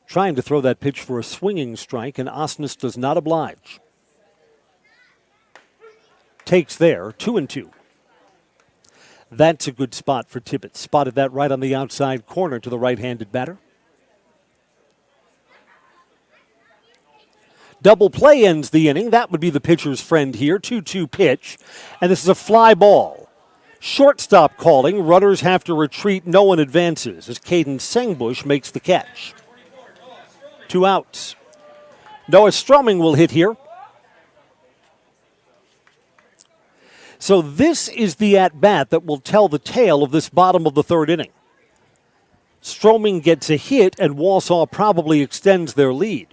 trying to throw that pitch for a swinging strike, and Osnes does not oblige. Takes there, 2-2. That's a good spot for Tibbetts. Spotted that right on the outside corner to the right-handed batter. Double play ends the inning. That would be the pitcher's friend here. 2-2 pitch. And this is a fly ball. Shortstop calling. Runners have to retreat. No one advances as Caden Sengbush makes the catch. 2 outs. Noah Stroming will hit here. So this is the at-bat that will tell the tale of this bottom of the third inning. Stroming gets a hit, and Wausau probably extends their lead.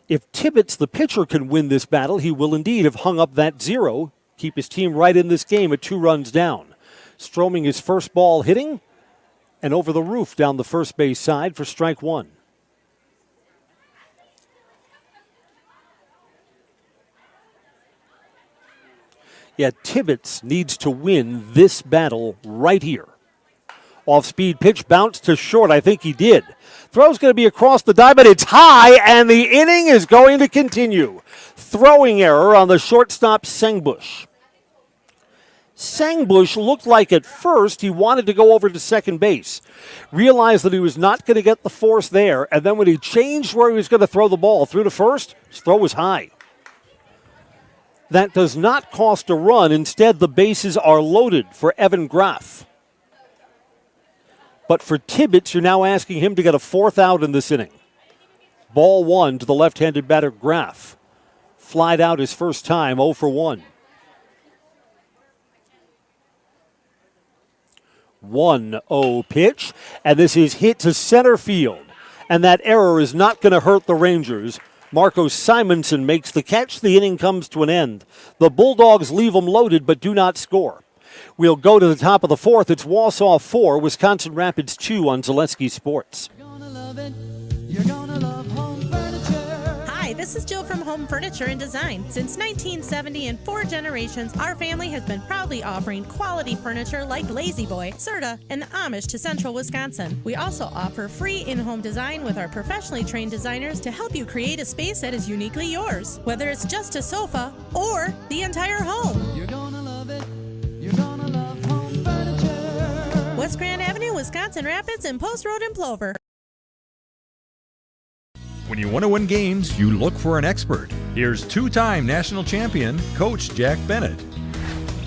If Tibbetts, the pitcher, can win this battle, he will indeed have hung up that 0, keep his team right in this game at 2 runs down. Stroming his first ball hitting, and over the roof down the first base side for strike 1. Yeah, Tibbetts needs to win this battle right here. Off-speed pitch, bounced to short. I think he did. Throw's going to be across the diamond. It's high, and the inning is going to continue. Throwing error on the shortstop, Sengbush. Sengbush looked like at first he wanted to go over to second base. Realized that he was not going to get the force there, and then when he changed where he was going to throw the ball through to first, his throw was high. That does not cost a run. Instead, the bases are loaded for Evan Graff. But for Tibbetts, you're now asking him to get a 4th out in this inning. Ball 1 to the left-handed batter, Graff. Flied out his first time, 0 for 1. 1-0 pitch, and this is hit to center field. And that error is not going to hurt the Rangers. Marco Simonson makes the catch. The inning comes to an end. The Bulldogs leave them loaded but do not score. We'll go to the top of the 4th. It's Wausau 4, Wisconsin Rapids 2 on Zaleski Sports. Hi, this is Jill from Home Furniture and Design. Since 1970 and 4 generations, our family has been proudly offering quality furniture like Lazy Boy, Serta, and the Amish to Central Wisconsin. We also offer free in-home design with our professionally trained designers to help you create a space that is uniquely yours, whether it's just a sofa or the entire home. You're gonna love it. You're gonna love Home Furniture. West Grand Avenue, Wisconsin Rapids, and Post Road in Plover. When you want to win games, you look for an expert. Here's 2-time national champion, Coach Jack Bennett.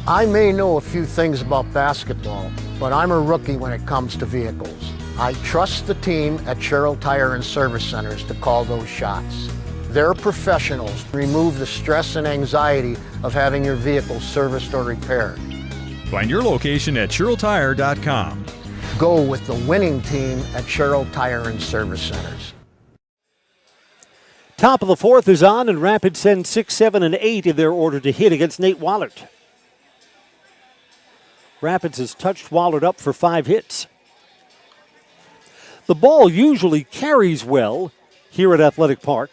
I may know a few things about basketball, but I'm a rookie when it comes to vehicles. I trust the team at Sherrill Tire and Service Centers to call those shots. They're professionals. Remove the stress and anxiety of having your vehicle serviced or repaired. Find your location at SherrillTire.com. Go with the winning team at Sherrill Tire and Service Centers. Top of the 4th is on, and Rapids send 6, 7, and 8 in their order to hit against Nate Wallert. Rapids has touched Wallert up for 5 hits. The ball usually carries well here at Athletic Park.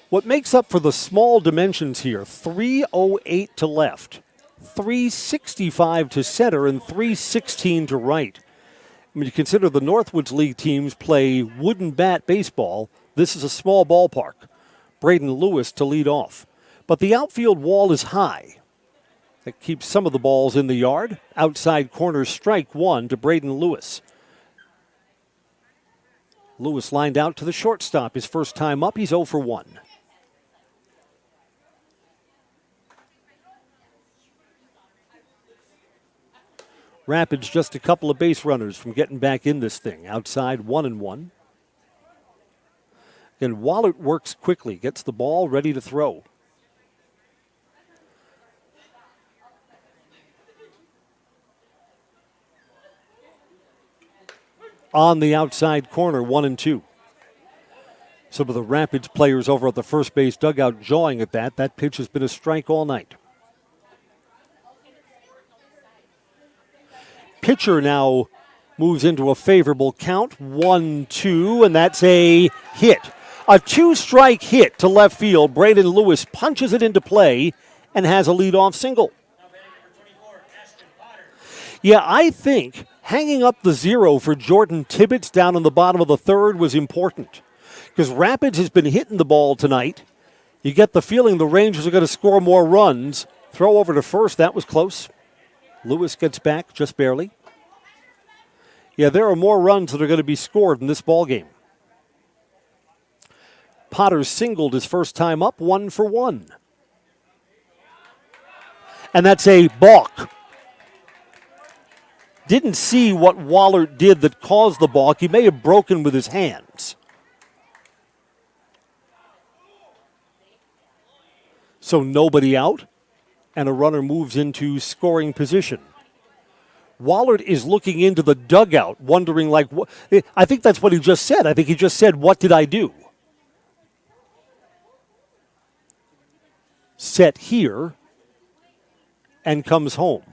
What makes up for the small dimensions here, 308 to left, 365 to center, and 316 to right. When you consider the Northwoods League teams play wooden bat baseball, this is a small ballpark. Braden Lewis to lead off. But the outfield wall is high. That keeps some of the balls in the yard. Outside corner strike 1 to Braden Lewis. Lewis lined out to the shortstop. His first time up, he's 0 for 1. Rapids just a couple of base runners from getting back in this thing. Outside 1-1. And Wallert works quickly, gets the ball ready to throw. On the outside corner, 1-2. Some of the Rapids players over at the first base dugout jawing at that. That pitch has been a strike all night. Pitcher now moves into a favorable count, 1-2, and that's a hit. A 2-strike hit to left field. Braden Lewis punches it into play and has a leadoff single. Yeah, I think hanging up the 0 for Jordan Tibbetts down in the bottom of the third was important because Rapids has been hitting the ball tonight. You get the feeling the Rangers are going to score more runs. Throw over to first, that was close. Lewis gets back just barely. Yeah, there are more runs that are going to be scored in this ball game. Potter singled his first time up, 1 for 1. And that's a balk. Didn't see what Wallert did that caused the balk. He may have broken with his hands. So nobody out, and a runner moves into scoring position. Wallert is looking into the dugout, wondering like, what? I think that's what he just said. I think he just said, "What did I do?" Set here, and comes home.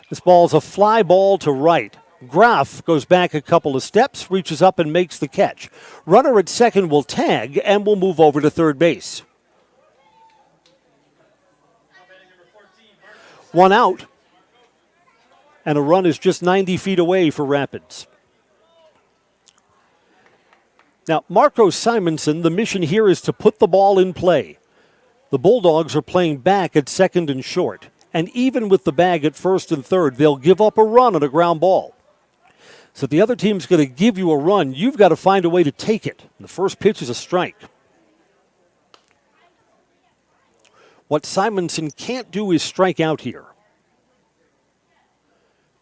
This ball's a fly ball to right. Graf goes back a couple of steps, reaches up and makes the catch. Runner at second will tag and will move over to third base. One out, and a run is just 90 feet away for Rapids. Now, Marco Simonson, the mission here is to put the ball in play. The Bulldogs are playing back at second and short. And even with the bag at first and third, they'll give up a run on a ground ball. So if the other team's going to give you a run, you've got to find a way to take it. And the first pitch is a strike. What Simonson can't do is strike out here.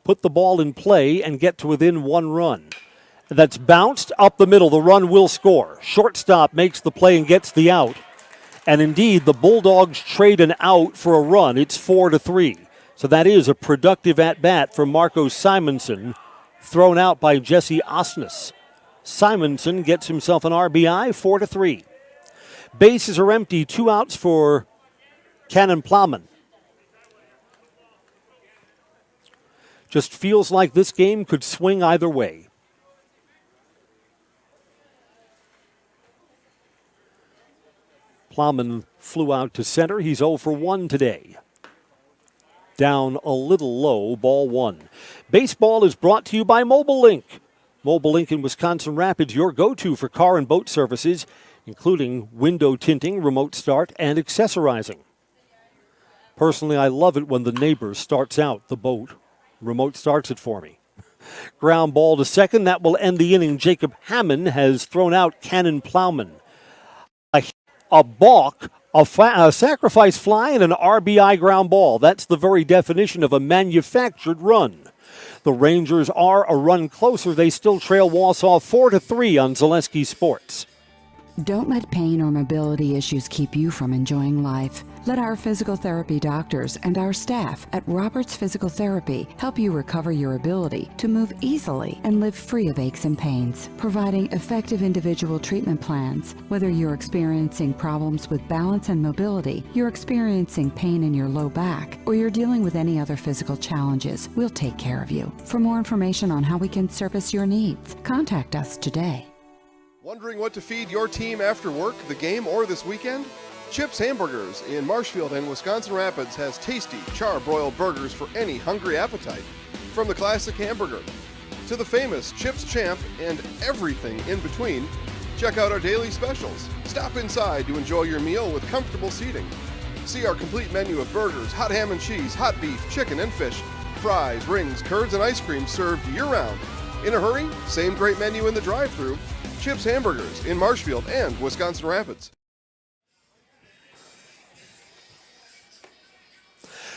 Put the ball in play and get to within 1 run. That's bounced up the middle. The run will score. Shortstop makes the play and gets the out. And indeed, the Bulldogs trade an out for a run. It's 4-3. So that is a productive at-bat for Marco Simonson, thrown out by Jesse Osnes. Simonson gets himself an RBI, 4-3. Bases are empty, 2 outs for Caden Plowman. Just feels like this game could swing either way. Plowman flew out to center. He's 0 for 1 today. Down a little low, ball 1. Baseball is brought to you by Mobile Link. Mobile Link in Wisconsin Rapids, your go-to for car and boat services, including window tinting, remote start, and accessorizing. Personally, I love it when the neighbor starts out the boat. Remote starts it for me. Ground ball to second. That will end the inning. Jacob Hammond has thrown out Caden Plowman. A balk, a sacrifice fly, and an RBI ground ball. That's the very definition of a manufactured run. The Rangers are a run closer. They still trail Wausau 4-3 on Zaleski Sports. Don't let pain or mobility issues keep you from enjoying life. Let our physical therapy doctors and our staff at Roberts Physical Therapy help you recover your ability to move easily and live free of aches and pains, providing effective individual treatment plans. Whether you're experiencing problems with balance and mobility, you're experiencing pain in your low back, or you're dealing with any other physical challenges, we'll take care of you. For more information on how we can service your needs, contact us today. Wondering what to feed your team after work, the game, or this weekend? Chips Hamburgers in Marshfield and Wisconsin Rapids has tasty, char-broiled burgers for any hungry appetite. From the classic hamburger to the famous Chips Champ and everything in between, check out our daily specials. Stop inside to enjoy your meal with comfortable seating. See our complete menu of burgers, hot ham and cheese, hot beef, chicken and fish, fries, rings, curds, and ice cream served year-round. In a hurry? Same great menu in the drive-thru. Chips Hamburgers in Marshfield and Wisconsin Rapids.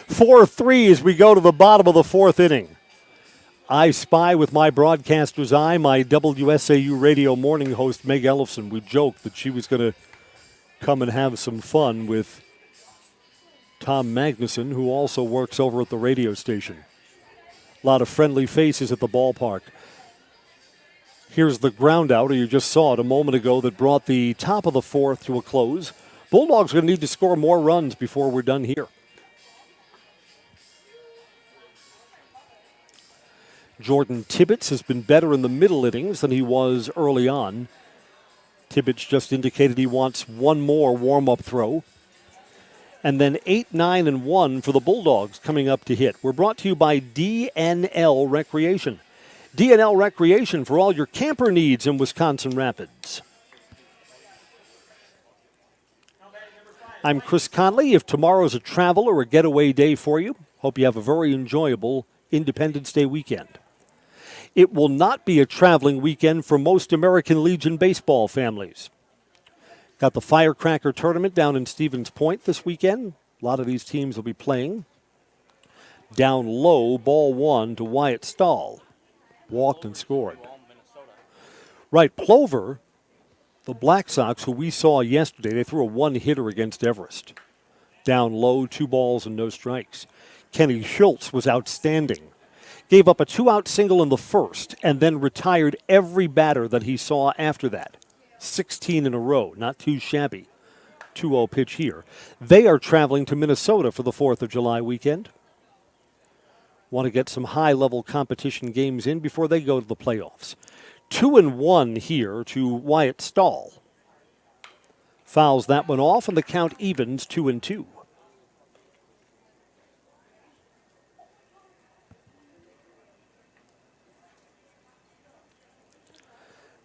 4-3 as we go to the bottom of the 4th inning. I spy with my broadcaster's eye my WSAU radio morning host, Meg Ellefson. We joked that she was going to come and have some fun with Tom Magnuson, who also works over at the radio station. A lot of friendly faces at the ballpark. Here's the ground out, or you just saw it a moment ago, that brought the top of the 4th to a close. Bulldogs are going to need to score more runs before we're done here. Jordan Tibbetts has been better in the middle innings than he was early on. Tibbetts just indicated he wants one more warm-up throw. And then 8, 9, and 1 for the Bulldogs coming up to hit. We're brought to you by DNL Recreation. DNL Recreation for all your camper needs in Wisconsin Rapids. I'm Chris Conley. If tomorrow's a travel or a getaway day for you, hope you have a very enjoyable Independence Day weekend. It will not be a traveling weekend for most American Legion baseball families. Got the Firecracker Tournament down in Stevens Point this weekend. A lot of these teams will be playing. Down low, ball 1 to Wyatt Stahl. Walked and scored. Right, Plover, the Black Sox, who we saw yesterday, they threw a one-hitter against Everest. Down low, 2 balls and no strikes. Kenny Schultz was outstanding. Gave up a 2-out single in the first and then retired every batter that he saw after that. 16 in a row, not too shabby. 2-0 pitch here. They are traveling to Minnesota for the 4th of July weekend. Want to get some high-level competition games in before they go to the playoffs. 2-1 here to Wyatt Stahl. Fouls that one off, and the count evens 2-2.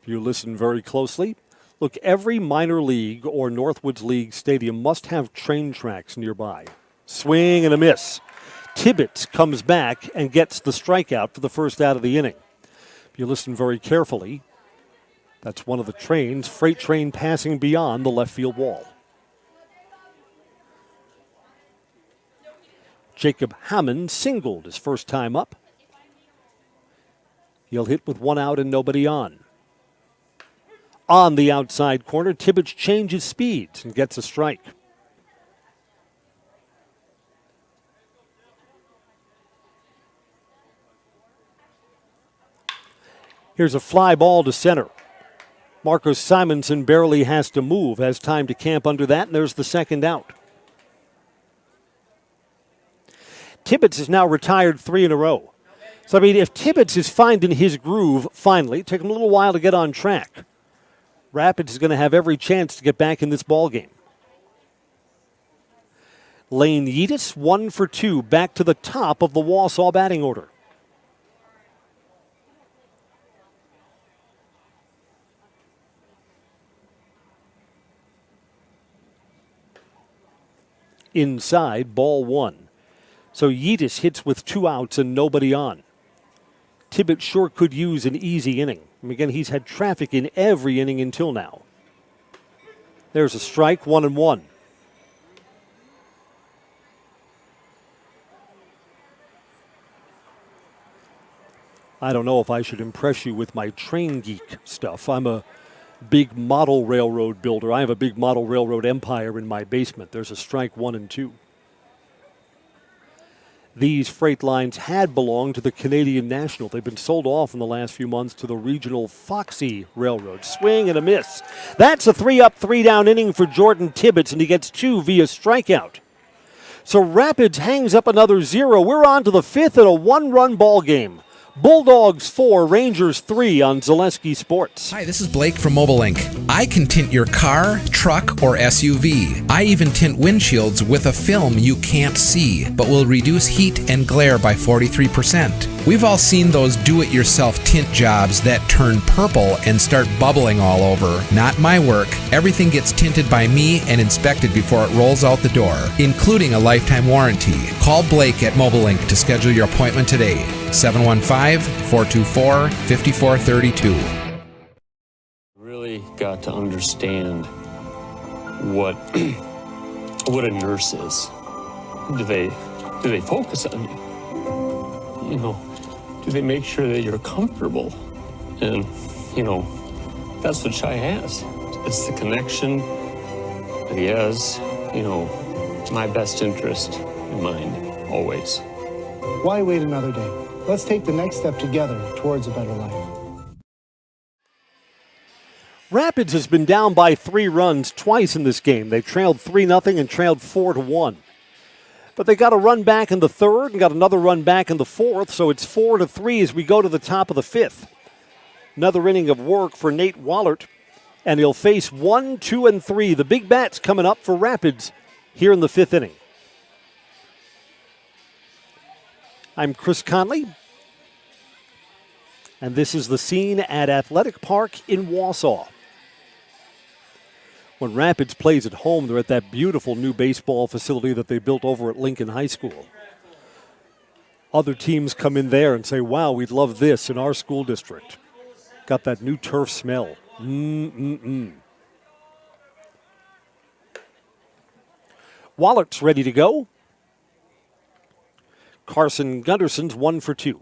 If you listen very closely, look, every minor league or Northwoods League stadium must have train tracks nearby. Swing and a miss. Tibbetts comes back and gets the strikeout for the first out of the inning. If you listen very carefully, that's one of the trains, freight train passing beyond the left field wall. Jacob Hammond singled his first time up. He'll hit with 1 out and nobody on. On the outside corner, Tibbetts changes speeds and gets a strike. Here's a fly ball to center. Marcus Simonson barely has to move, has time to camp under that, and there's the second out. Tibbetts is now retired 3 in a row. So, I mean, if Tibbetts is finding his groove finally, take him a little while to get on track. Rapids is going to have every chance to get back in this ball game. Lane Yeatis, 1 for 2, back to the top of the Wausau batting order. Inside, ball 1. So Yeatis hits with 2 outs and nobody on. Tibbetts sure could use an easy inning. And again, he's had traffic in every inning until now. There's a strike, 1-1. I don't know if I should impress you with my train geek stuff. I'm a big model railroad builder. I have a big model railroad empire in my basement. There's a strike, 1-2. These freight lines had belonged to the Canadian National. They've been sold off in the last few months to the regional Foxy Railroad. Swing and a miss. That's a 3-up, 3-down inning for Jordan Tibbetts, and he gets 2 via strikeout. So Rapids hangs up another 0. We're on to the 5th in a 1-run ball game. Bulldogs 4, Rangers 3 on Zaleski Sports. Hi, this is Blake from Mobile Ink. I can tint your car, truck, or SUV. I even tint windshields with a film you can't see, but will reduce heat and glare by 43%. We've all seen those do-it-yourself tint jobs that turn purple and start bubbling all over. Not my work. Everything gets tinted by me and inspected before it rolls out the door, including a lifetime warranty. Call Blake at Mobile Ink to schedule your appointment today. 715-424-5432. Really got to understand what a nurse is. Do they focus on you? You know, do they make sure that you're comfortable? And, you know, that's what Shai has. It's the connection that he has, you know, my best interest in mind, always. Why wait another day? Let's take the next step together towards a better life. Rapids has been down by 3 runs twice in this game. They trailed 3-0 and trailed 4-1. But they got a run back in the 3rd and got another run back in the 4th, so it's 4-3 as we go to the top of the 5th. Another inning of work for Nate Wallert, and he'll face 1, 2, and 3. The big bats coming up for Rapids here in the 5th inning. I'm Chris Conley, and this is the scene at Athletic Park in Wausau. When Rapids plays at home, they're at that beautiful new baseball facility that they built over at Lincoln High School. Other teams come in there and say, wow, we'd love this in our school district. Got that new turf smell. Wallert's ready to go. Carson Gunderson's 1 for 2.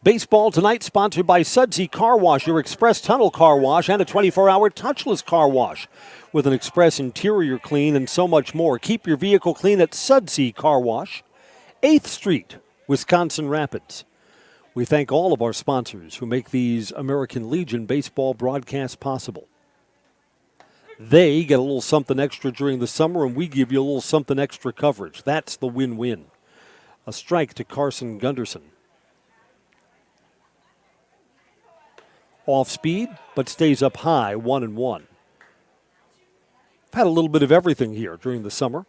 Baseball tonight sponsored by Sudsy Car Wash, your express tunnel car wash, and a 24-hour touchless car wash with an express interior clean and so much more. Keep your vehicle clean at Sudsy Car Wash, 8th Street, Wisconsin Rapids. We thank all of our sponsors who make these American Legion baseball broadcasts possible. They get a little something extra during the summer, and we give you a little something extra coverage. That's the win-win. A strike to Carson Gunderson. Off speed, but stays up high, 1-1. I've had a little bit of everything here during the summer.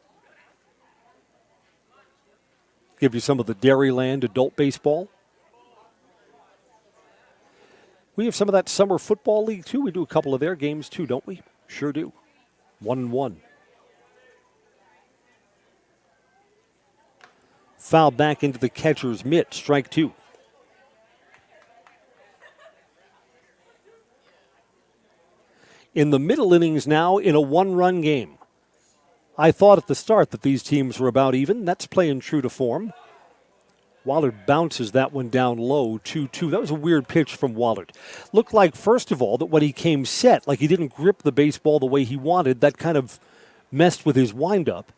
Give you some of the Dairyland adult baseball. We have some of that summer football league, too. We do a couple of their games, too, don't we? Sure do. 1-1. Foul back into the catcher's mitt, strike 2. In the middle innings now in a 1-run game. I thought at the start that these teams were about even. That's playing true to form. Wallard bounces that one down low, 2-2. That was a weird pitch from Wallard. Looked like, first of all, that when he came set, like he didn't grip the baseball the way he wanted, that kind of messed with his windup.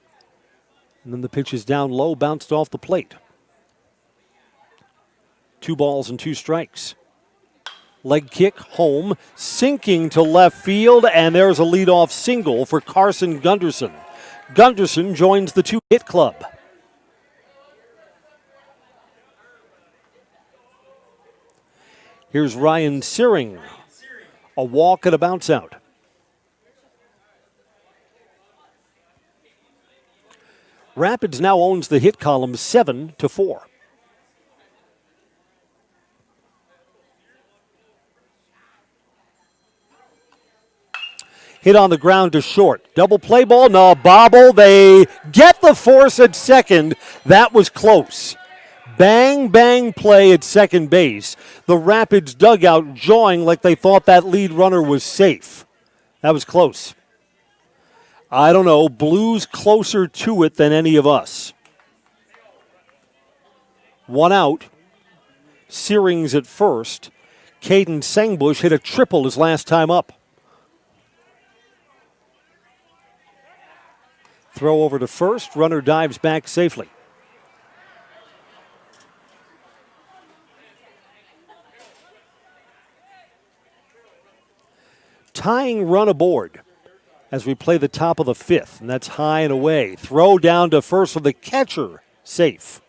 And then the pitch is down low, bounced off the plate. 2 balls and 2 strikes. Leg kick, home, sinking to left field, and there's a leadoff single for Carson Gunderson. Gunderson joins the 2-hit club. Here's Ryan Searing. A walk and a bounce out. Rapids now owns the hit column 7-4. Hit on the ground to short. Double play ball, no, bobble. They get the force at second. That was close. Bang, bang play at second base. The Rapids dugout jawing like they thought that lead runner was safe. That was close. I don't know, Blues closer to it than any of us. 1 out. Searing's at first. Caden Sengbush hit a triple his last time up. Throw over to first. Runner dives back safely. Tying run aboard as we play the top of the 5th, and that's high and away. Throw down to first for the catcher. Safe.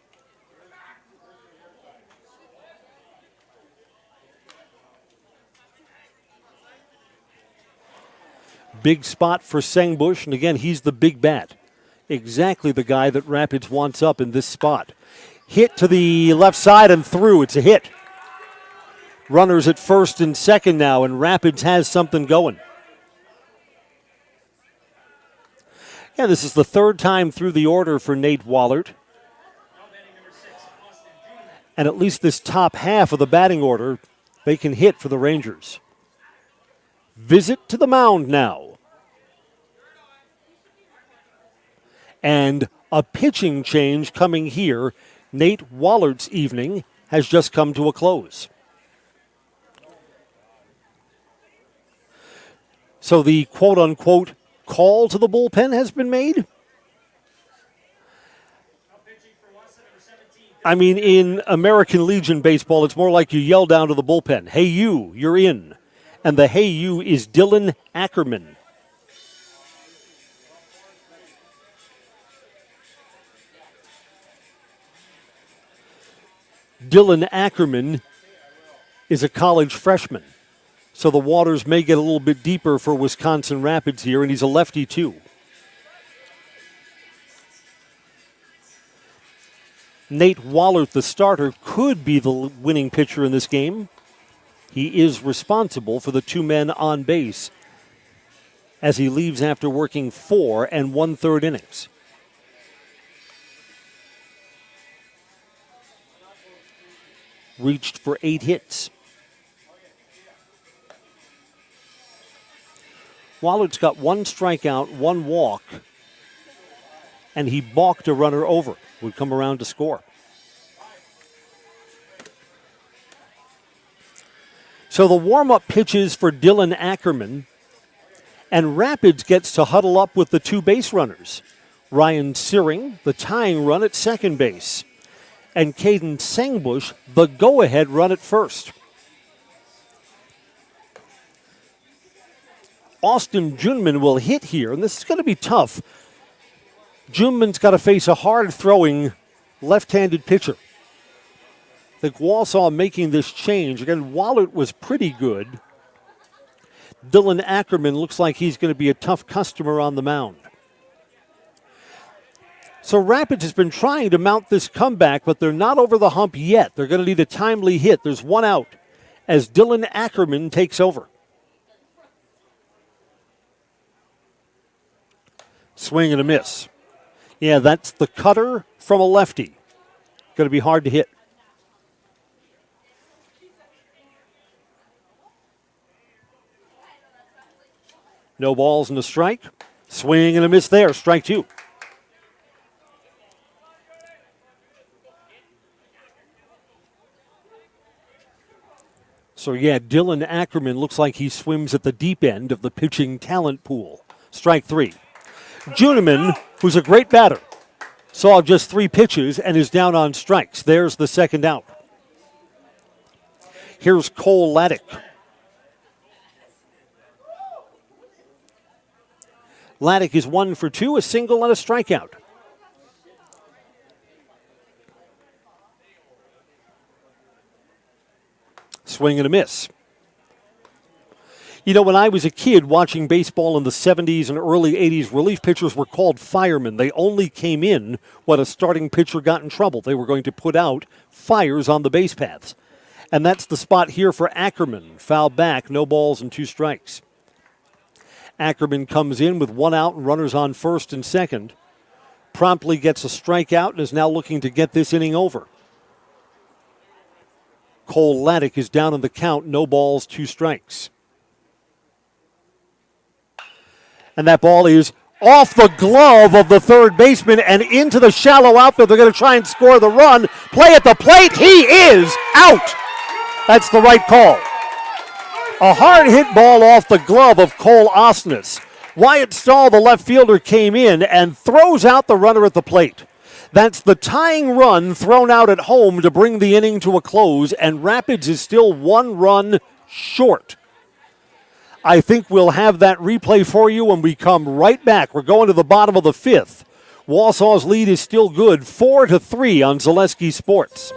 Big spot for Sengbush, and again, he's the big bat. Exactly the guy that Rapids wants up in this spot. Hit to the left side and through. It's a hit. Runners at first and second now, and Rapids has something going. Yeah, this is the 3rd time through the order for Nate Wallard. And at least this top half of the batting order, they can hit for the Rangers. Visit to the mound now. And a pitching change coming here. Nate Wallard's evening has just come to a close. So the quote-unquote call to the bullpen has been made? I mean, in American Legion baseball, it's more like you yell down to the bullpen, hey you, you're in. And the hey you is Dylan Ackerman. Dylan Ackerman is a college freshman. So the waters may get a little bit deeper for Wisconsin Rapids here, and he's a lefty too. Nate Wallert, the starter, could be the winning pitcher in this game. He is responsible for the 2 men on base as he leaves after working 4 1/3 innings. Reached for 8 hits. Wallert's got 1 strikeout, 1 walk, and he balked a runner over. Would come around to score. So the warm-up pitches for Dylan Ackerman, and Rapids gets to huddle up with the 2 base runners. Ryan Searing, the tying run at second base, and Caden Sengbush, the go-ahead run at first. Austin Junman will hit here, and this is going to be tough. Junman's got to face a hard-throwing left-handed pitcher. I think Wausau making this change. Again, Wallert was pretty good. Dylan Ackerman looks like he's going to be a tough customer on the mound. So Rapids has been trying to mount this comeback, but they're not over the hump yet. They're going to need a timely hit. There's 1 out as Dylan Ackerman takes over. Swing and a miss. Yeah, that's the cutter from a lefty. Going to be hard to hit. No balls and a strike. Swing and a miss there. Strike 2. So, yeah, Dylan Ackerman looks like he swims at the deep end of the pitching talent pool. Strike 3. Juneman, who's a great batter, saw just 3 pitches and is down on strikes. There's the second out. Here's Cole Laddick. Laddick is 1 for 2, a single and a strikeout. Swing and a miss. You know, when I was a kid watching baseball in the 70s and early 80s, relief pitchers were called firemen. They only came in when a starting pitcher got in trouble. They were going to put out fires on the base paths. And that's the spot here for Ackerman. Foul back, no balls and 2 strikes. Ackerman comes in with 1 out and runners on first and second. Promptly gets a strikeout and is now looking to get this inning over. Cole Laddick is down in the count, no balls, 2 strikes. And that ball is off the glove of the third baseman and into the shallow outfield. They're going to try and score the run. Play at the plate. He is out. That's the right call. A hard hit ball off the glove of Cole Osnes. Wyatt Stahl, the left fielder, came in and throws out the runner at the plate. That's the tying run thrown out at home to bring the inning to a close, and Rapids is still 1 run short. I think we'll have that replay for you when we come right back. We're going to the bottom of the 5th. Wausau's lead is still good, 4-3 on Zaleski Sports.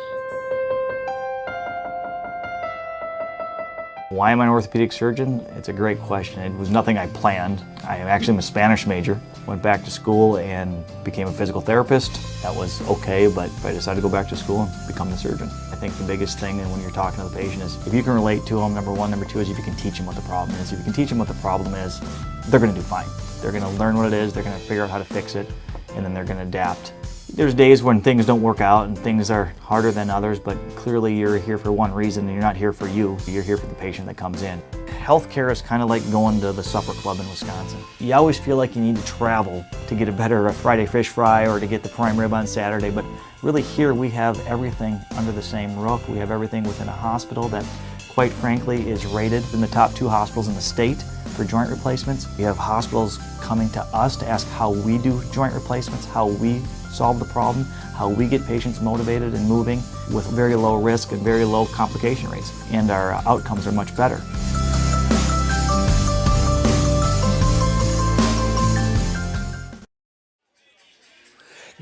Why am I an orthopedic surgeon? It's a great question. It was nothing I planned. I actually am a Spanish major. Went back to school and became a physical therapist. That was okay, but I decided to go back to school and become the surgeon. I think the biggest thing when you're talking to the patient is if you can relate to them, number 1. Number 2 is if you can teach them what the problem is. If you can teach them what the problem is, they're going to do fine. They're going to learn what it is, they're going to figure out how to fix it, and then they're going to adapt. There's days when things don't work out and things are harder than others, but clearly you're here for one reason and you're not here for you. You're here for the patient that comes in. Healthcare is kind of like going to the supper club in Wisconsin. You always feel like you need to travel to get a better Friday fish fry or to get the prime rib on Saturday, but really here we have everything under the same roof. We have everything within a hospital that, quite frankly, is rated in the top 2 hospitals in the state for joint replacements. We have hospitals coming to us to ask how we do joint replacements, how we solve the problem, how we get patients motivated and moving with very low risk and very low complication rates. And our outcomes are much better.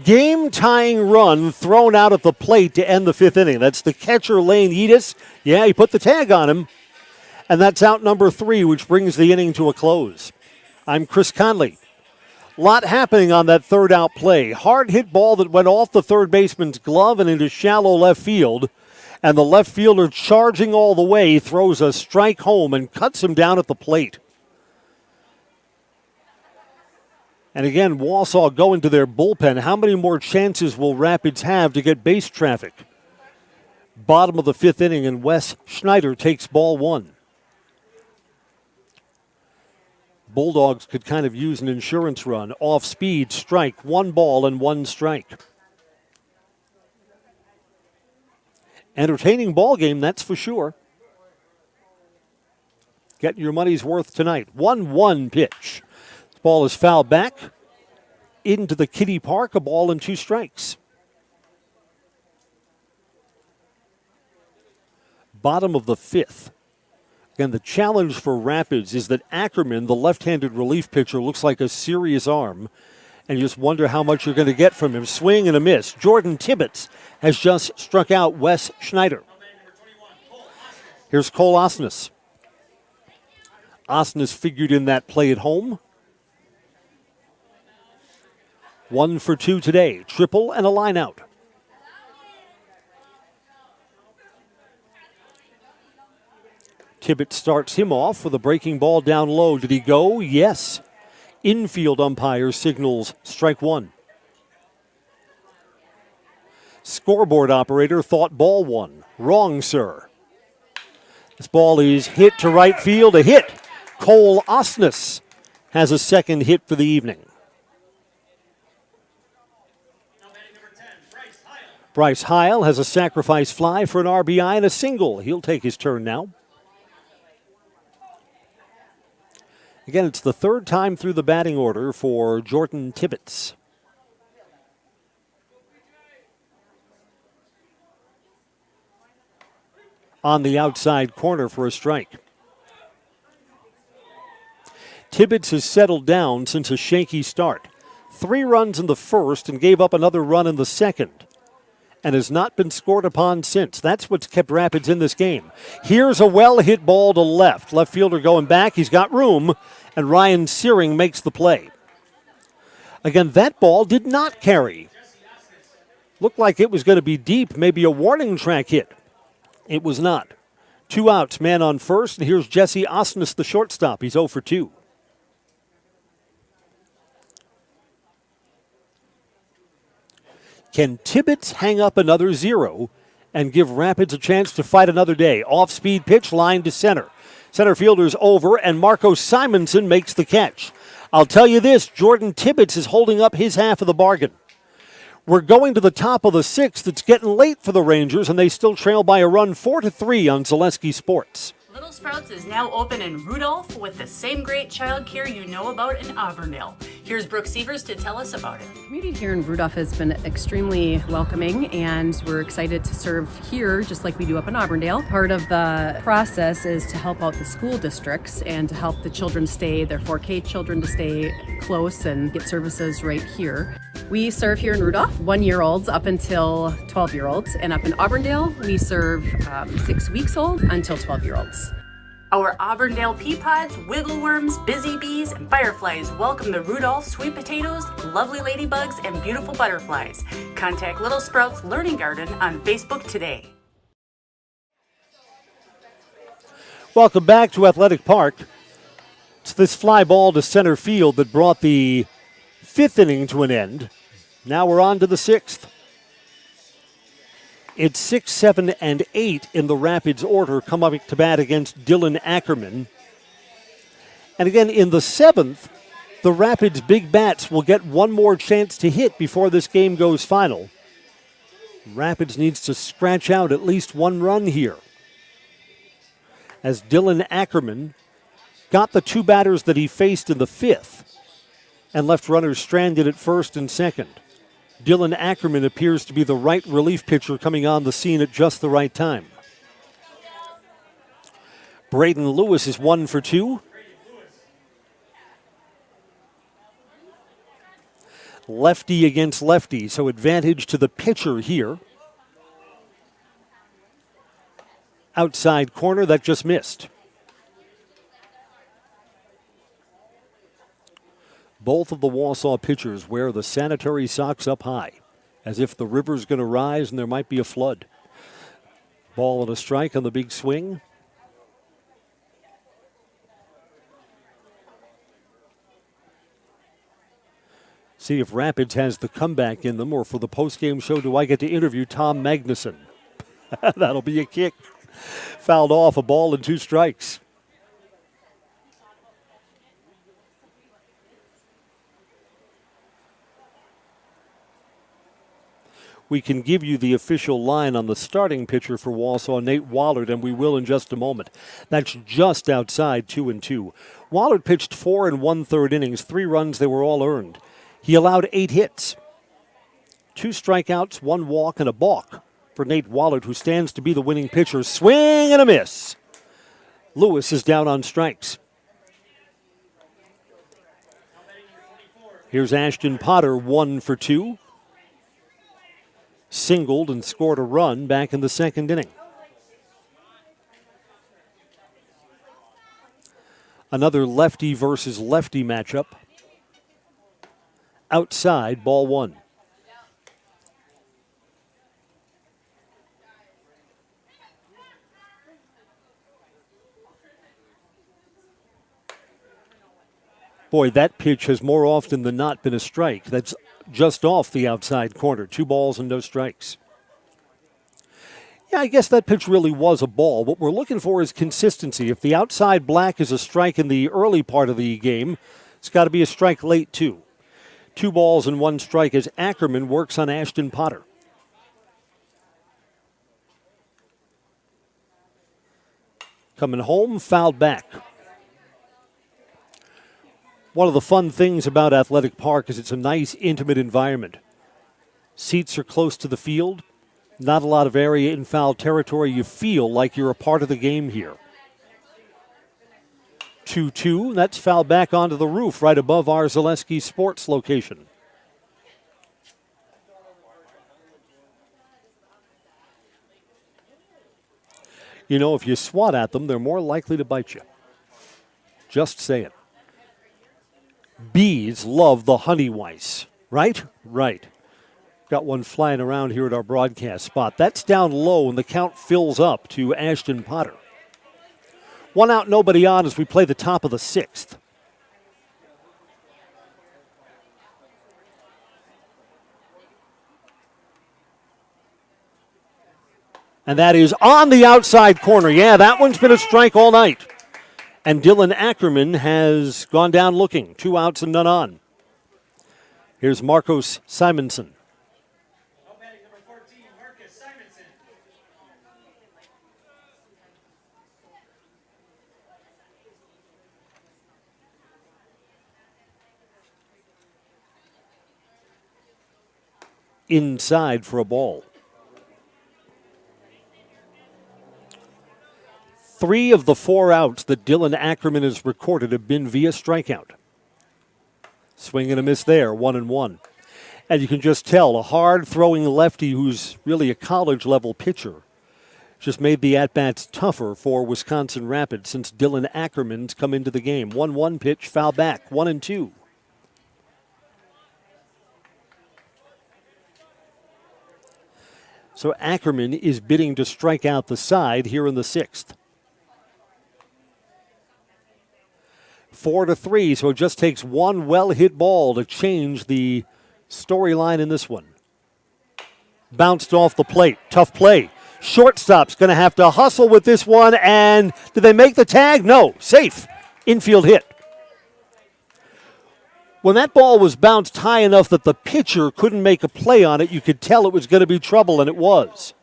Game-tying run thrown out at the plate to end the 5th inning. That's the catcher, Lane Yeatis. Yeah, he put the tag on him. And that's out number 3, which brings the inning to a close. I'm Chris Conley. Lot happening on that third out play. Hard hit ball that went off the third baseman's glove and into shallow left field. And the left fielder charging all the way throws a strike home and cuts him down at the plate. And again, Wausau going to their bullpen. How many more chances will Rapids have to get base traffic? Bottom of the fifth inning, and Wes Schneider takes ball one. Bulldogs could kind of use an insurance run. Off speed, strike, 1 ball and 1 strike. Entertaining ball game, that's for sure. Getting your money's worth tonight. 1-1 pitch. The ball is fouled back into the Kitty Park, a ball and 2 strikes. Bottom of the fifth. Again, the challenge for Rapids is that Ackerman, the left-handed relief pitcher, looks like a serious arm. And you just wonder how much you're going to get from him. Swing and a miss. Jordan Tibbetts has just struck out Wes Schneider. Here's Cole Osnes. Osnes figured in that play at home. 1 for 2 today. Triple and a line out. Tibbetts starts him off with a breaking ball down low. Did he go? Yes. Infield umpire signals strike 1. Scoreboard operator thought ball 1. Wrong, sir. This ball is hit to right field. A hit. Cole Osnes has a second hit for the evening. Bryce Heil has a sacrifice fly for an RBI and a single. He'll take his turn now. Again, it's the third time through the batting order for Jordan Tibbetts. On the outside corner for a strike. Tibbetts has settled down since a shaky start. 3 runs in the first and gave up another run in the second. And has not been scored upon since. That's what's kept Rapids in this game. Here's a well-hit ball to left. Left fielder going back. He's got room. And Ryan Searing makes the play. Again, that ball did not carry. Looked like it was going to be deep, maybe a warning track hit. It was not. 2 outs, man on first, and here's Jesse Osnes, the shortstop. He's 0 for 2. Can Tibbetts hang up another 0 and give Rapids a chance to fight another day? Off-speed pitch, line to center. Center fielder's over, and Marco Simonson makes the catch. I'll tell you this, Jordan Tibbetts is holding up his half of the bargain. We're going to the top of the 6th. It's getting late for the Rangers, and they still trail by a run 4-3 on Zaleski Sports. Little Sprouts is now open in Rudolph with the same great child care you know about in Auburndale. Here's Brooke Sievers to tell us about it. The community here in Rudolph has been extremely welcoming, and we're excited to serve here just like we do up in Auburndale. Part of the process is to help out the school districts and to help the children stay, their 4K children to stay close and get services right here. We serve here in Rudolph 1-year-olds up until 12-year-olds, and up in Auburndale we serve 6 weeks old until 12-year-olds. Our Auburndale pea pods, wiggle worms, busy bees, and fireflies welcome the Rudolph sweet potatoes, lovely ladybugs, and beautiful butterflies. Contact Little Sprouts Learning Garden on Facebook today. Welcome back to Athletic Park. It's this fly ball to center field that brought the 5th inning to an end. Now we're on to the 6th. It's 6, 7, and 8 in the Rapids order coming to bat against Dylan Ackerman. And again, in the 7th, the Rapids big bats will get one more chance to hit before this game goes final. Rapids needs to scratch out at least 1 run here, as Dylan Ackerman got the 2 batters that he faced in the 5th and left runners stranded at first and second. Dylan Ackerman appears to be the right relief pitcher coming on the scene at just the right time. Braden Lewis is 1 for 2. Lefty against lefty, so advantage to the pitcher here. Outside corner, that just missed. Both of the Wausau pitchers wear the sanitary socks up high, as if the river's going to rise and there might be a flood. Ball and a strike on the big swing. See if Rapids has the comeback in them, or for the postgame show, do I get to interview Tom Magnuson? That'll be a kick. Fouled off, a ball and 2 strikes. We can give you the official line on the starting pitcher for Wausau, Nate Wallard, and we will in just a moment. That's just outside 2-2. Wallard pitched 4 1/3 innings, 3 runs, they were all earned. He allowed 8 hits, 2 strikeouts, 1 walk, and a balk for Nate Wallard, who stands to be the winning pitcher. Swing and a miss. Lewis is down on strikes. Here's Ashton Potter, 1 for 2. Singled and scored a run back in the 2nd inning. Another lefty versus lefty matchup. Outside, ball 1. Boy, that pitch has more often than not been a strike. That's just off the outside corner. 2 balls and no strikes. Yeah, I guess that pitch really was a ball. What we're looking for is consistency. If the outside black is a strike in the early part of the game, it's got to be a strike late, too. 2 balls and 1 strike as Ackerman works on Ashton Potter. Coming home, fouled back. One of the fun things about Athletic Park is it's a nice, intimate environment. Seats are close to the field. Not a lot of area in foul territory. You feel like you're a part of the game here. 2-2. That's fouled back onto the roof right above our Zaleski Sports location. You know, if you swat at them, they're more likely to bite you. Just saying. Bees love the honey weiss, right? Right. Got one flying around here at our broadcast spot. That's down low, and the count fills up to Ashton Potter. 1 out, nobody on as we play the top of the 6th. And that is on the outside corner. Yeah, that one's been a strike all night. And Dylan Ackerman has gone down looking. 2 outs and none on. Here's Marcos Simonson. Inside for a ball. 3 of the 4 outs that Dylan Ackerman has recorded have been via strikeout. Swing and a miss there, 1-1. And you can just tell a hard-throwing lefty who's really a college-level pitcher just made the at-bats tougher for Wisconsin Rapids since Dylan Ackerman's come into the game. 1-1 pitch, foul back, 1-2. So Ackerman is bidding to strike out the side here in the 6th. 4-3, so it just takes 1 well-hit ball to change the storyline in this one. Bounced off the plate. Tough play. Shortstop's going to have to hustle with this one, and did they make the tag? No. Safe. Infield hit. When that ball was bounced high enough that the pitcher couldn't make a play on it, you could tell it was going to be trouble, and it was.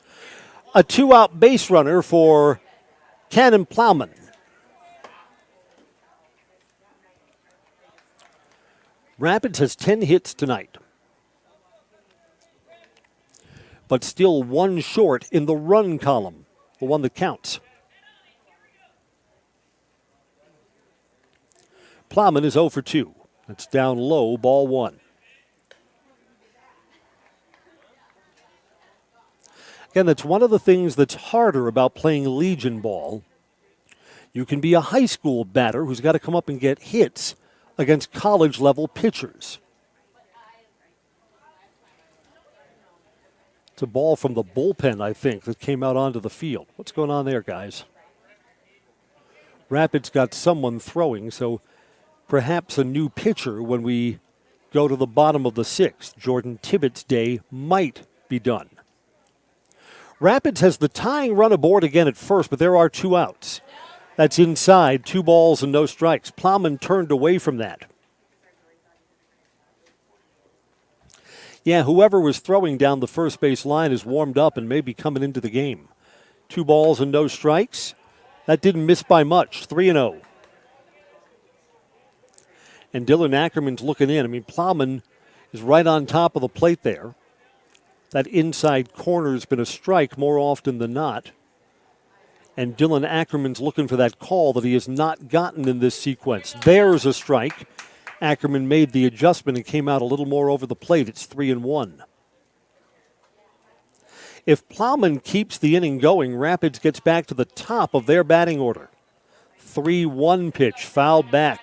A 2-out base runner for Cannon Plowman. Rapids has 10 hits tonight, but still 1 short in the run column, the one that counts. Plowman is 0 for 2. That's down low, ball 1. Again, that's one of the things that's harder about playing Legion ball. You can be a high school batter who's got to come up and get hits against college-level pitchers. It's a ball from the bullpen, I think, that came out onto the field. What's going on there, guys? Rapids got someone throwing, so perhaps a new pitcher when we go to the bottom of the sixth. Jordan Tibbetts' day might be done. Rapids has the tying run aboard again at first, but there are 2 outs. That's inside, 2 balls and no strikes. Plowman turned away from that. Yeah, whoever was throwing down the first base line is warmed up and may be coming into the game. 2 balls and no strikes. That didn't miss by much, 3-0. And Dylan Ackerman's looking in. I mean, Plowman is right on top of the plate there. That inside corner's been a strike more often than not. And Dylan Ackerman's looking for that call that he has not gotten in this sequence. There's a strike. Ackerman made the adjustment and came out a little more over the plate. It's 3-1. If Plowman keeps the inning going, Rapids gets back to the top of their batting order. 3-1 pitch, fouled back.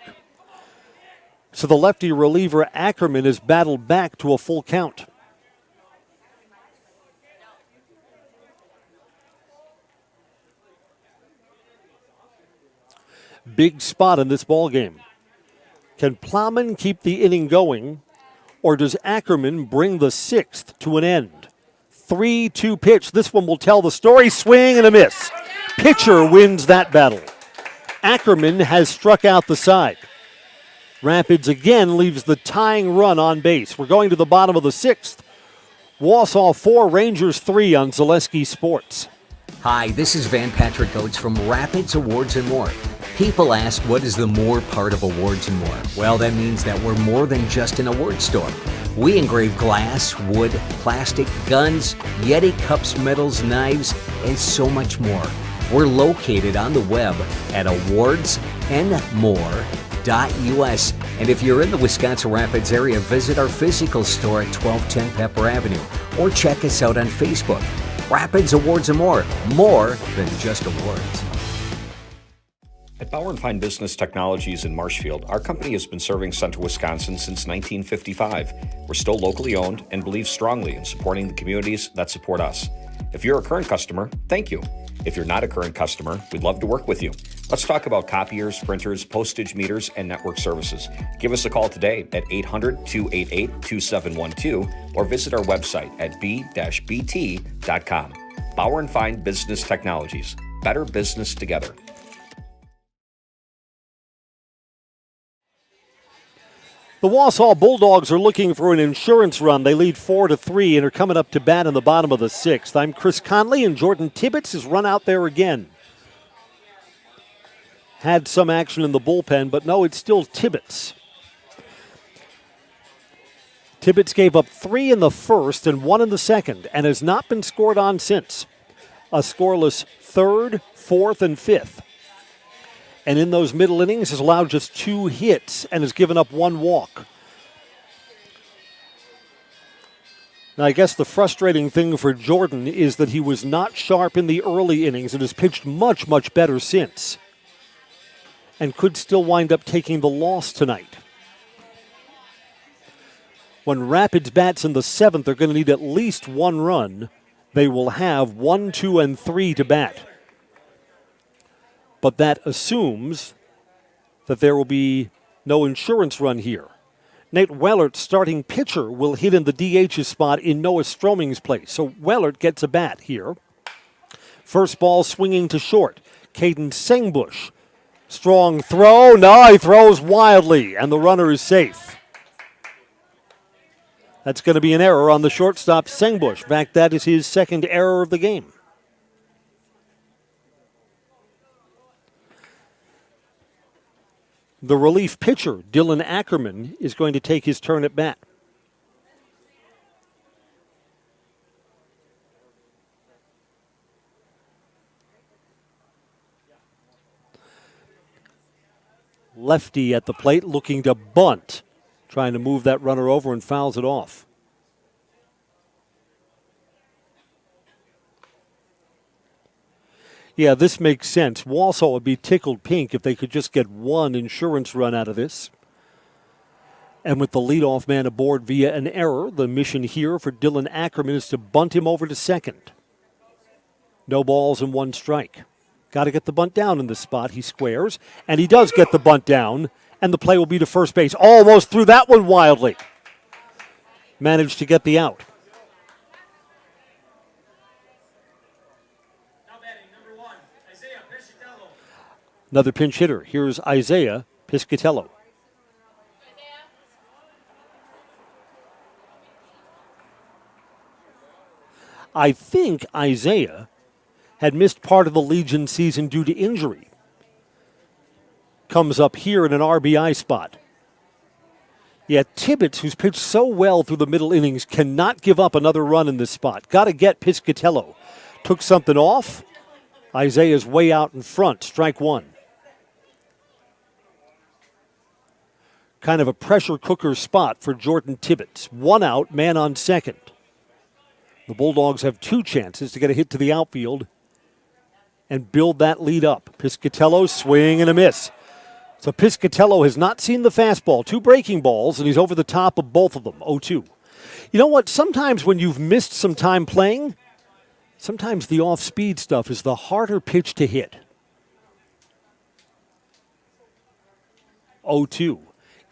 So the lefty reliever Ackerman is battled back to a full count. Big spot in this ball game. Can Plowman keep the inning going, or does Ackerman bring the sixth to an end? 3-2 pitch. This one will tell the story. Swing and a miss. Pitcher wins that battle. Ackerman has struck out the side. Rapids again leaves the tying run on base. We're going to the bottom of the sixth. Wausau 4, Rangers 3 on Zaleski Sports. Hi, this is Van Patrick Oates from Rapids Awards and More. People ask, what is the more part of Awards and More? Well, that means that we're more than just an award store. We engrave glass, wood, plastic, guns, Yeti cups, medals, knives, and so much more. We're located on the web at awardsandmore.us. And if you're in the Wisconsin Rapids area, visit our physical store at 1210 Pepper Avenue or check us out on Facebook. Rapids Awards and More than just awards. At Bauer & Fine Business Technologies in Marshfield, our company has been serving Central Wisconsin since 1955. We're still locally owned and believe strongly in supporting the communities that support us. If you're a current customer, thank you. If you're not a current customer, we'd love to work with you. Let's talk about copiers, printers, postage meters, and network services. Give us a call today at 800-288-2712 or visit our website at b-bt.com. Bauer & Fine Business Technologies. Better business together. The Wausau Bulldogs are looking for an insurance run. They lead 4-3 and are coming up to bat in the bottom of the sixth. I'm Chris Conley, and Jordan Tibbetts has run out there again. Had some action in the bullpen, but no, it's still Tibbetts. Tibbetts gave up 3 in the first and 1 in the second and has not been scored on since. A scoreless third, fourth, and fifth. And in those middle innings has allowed just 2 hits and has given up 1 walk. Now, I guess the frustrating thing for Jordan is that he was not sharp in the early innings and has pitched much, much better since. And could still wind up taking the loss tonight. When Rapids bats in the 7th, they're going to need at least 1 run. They will have 1, 2, and 3 to bat. But that assumes that there will be no insurance run here. Nate Wellert, starting pitcher, will hit in the DH's spot in Noah Stroming's place. So Wellert gets a bat here. First ball swinging to short. Caden Sengbush. Strong throw. No, he throws wildly, and the runner is safe. That's going to be an error on the shortstop, Sengbush. In fact, that is his second error of the game. The relief pitcher, Dylan Ackerman, is going to take his turn at bat. Lefty at the plate looking to bunt, trying to move that runner over and fouls it off. Yeah, this makes sense. Wausau would be tickled pink if they could just get 1 insurance run out of this. And with the leadoff man aboard via an error, the mission here for Dylan Ackerman is to bunt him over to second. No balls and 1 strike. Got to get the bunt down in this spot. He squares, and he does get the bunt down, and the play will be to first base. Almost threw that one wildly. Managed to get the out. Another pinch hitter. Here's Isaiah Piscatillo. I think Isaiah had missed part of the Legion season due to injury. Comes up here in an RBI spot. Yet Tibbetts, who's pitched so well through the middle innings, cannot give up another run in this spot. Got to get Piscatillo. Took something off. Isaiah's way out in front. Strike 1. Kind of a pressure cooker spot for Jordan Tibbetts. 1 out, man on second. The Bulldogs have 2 chances to get a hit to the outfield and build that lead up. Piscatillo, swing and a miss. So Piscatillo has not seen the fastball. 2 breaking balls, and he's over the top of both of them. 0-2. You know what? Sometimes when you've missed some time playing, sometimes the off-speed stuff is the harder pitch to hit. 0-2.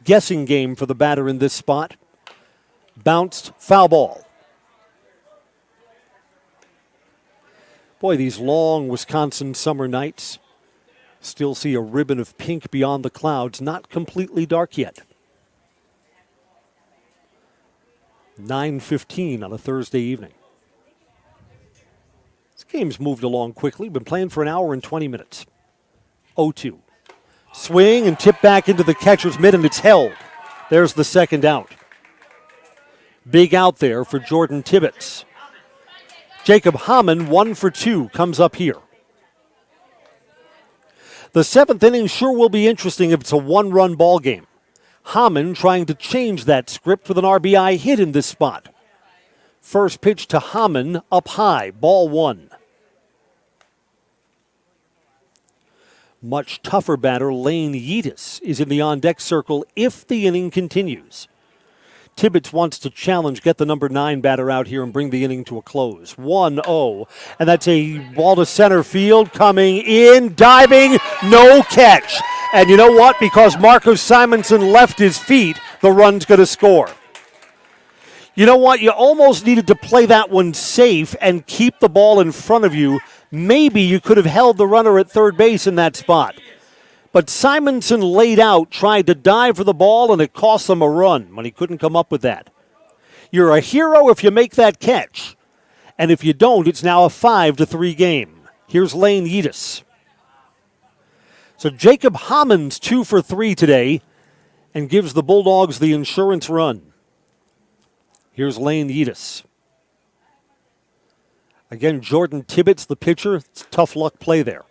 Guessing game for the batter in this spot. Bounced, foul ball. Boy, these long Wisconsin summer nights. Still see a ribbon of pink beyond the clouds. Not completely dark yet. 9:15 on a Thursday evening. This game's moved along quickly. Been playing for an hour and 20 minutes. 0-2. Swing and tip back into the catcher's mitt, and it's held. There's the second out. Big out there for Jordan Tibbetts. Jacob Hamann, 1 for 2, comes up here. The 7th inning sure will be interesting if it's a 1-run ball game. Hamann trying to change that script with an RBI hit in this spot. First pitch to Hamann, up high, ball 1. Much tougher batter Lane Yeatis is in the on-deck circle if the inning continues. Tibbetts wants to challenge, get the number 9 batter out here and bring the inning to a close. 1-0, and that's a ball to center field, coming in, diving, no catch. And you know what? Because Marcus Simonson left his feet, the run's going to score. You know what? You almost needed to play that one safe and keep the ball in front of you. Maybe you could have held the runner at third base in that spot. But Simonson laid out, tried to dive for the ball, and it cost him a run when he couldn't come up with that. You're a hero if you make that catch. And if you don't, it's now a 5-3 game. Here's Lane Yeatis. So Jacob Hamann's 2 for 3 today and gives the Bulldogs the insurance run. Here's Lane Yeatis. Again, Jordan Tibbetts, the pitcher. It's a tough luck play there.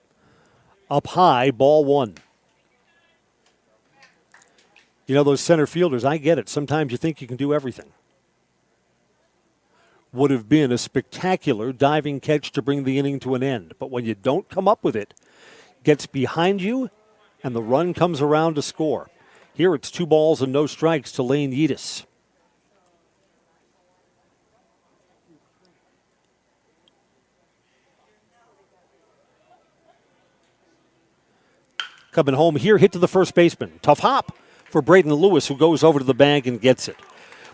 Up high, ball 1. You know, those center fielders, I get it. Sometimes you think you can do everything. Would have been a spectacular diving catch to bring the inning to an end. But when you don't come up with it, gets behind you, and the run comes around to score. Here it's 2 balls and no strikes to Lane Yeatis. Coming home here, hit to the first baseman. Tough hop for Braden Lewis, who goes over to the bag and gets it.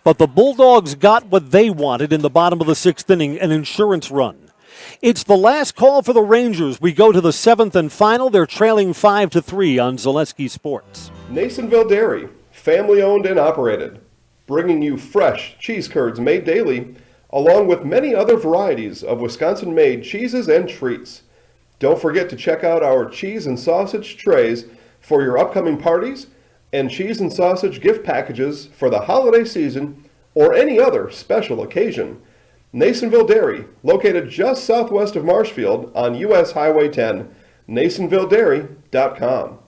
But the Bulldogs got what they wanted in the bottom of the 6th inning, an insurance run. It's the last call for the Rangers. We go to the 7th and final. They're trailing 5-3 on Zaleski Sports. Nasonville Dairy, family owned and operated, bringing you fresh cheese curds made daily, along with many other varieties of Wisconsin-made cheeses and treats. Don't forget to check out our cheese and sausage trays for your upcoming parties and cheese and sausage gift packages for the holiday season or any other special occasion. Nasonville Dairy, located just southwest of Marshfield on U.S. Highway 10, NasonvilleDairy.com.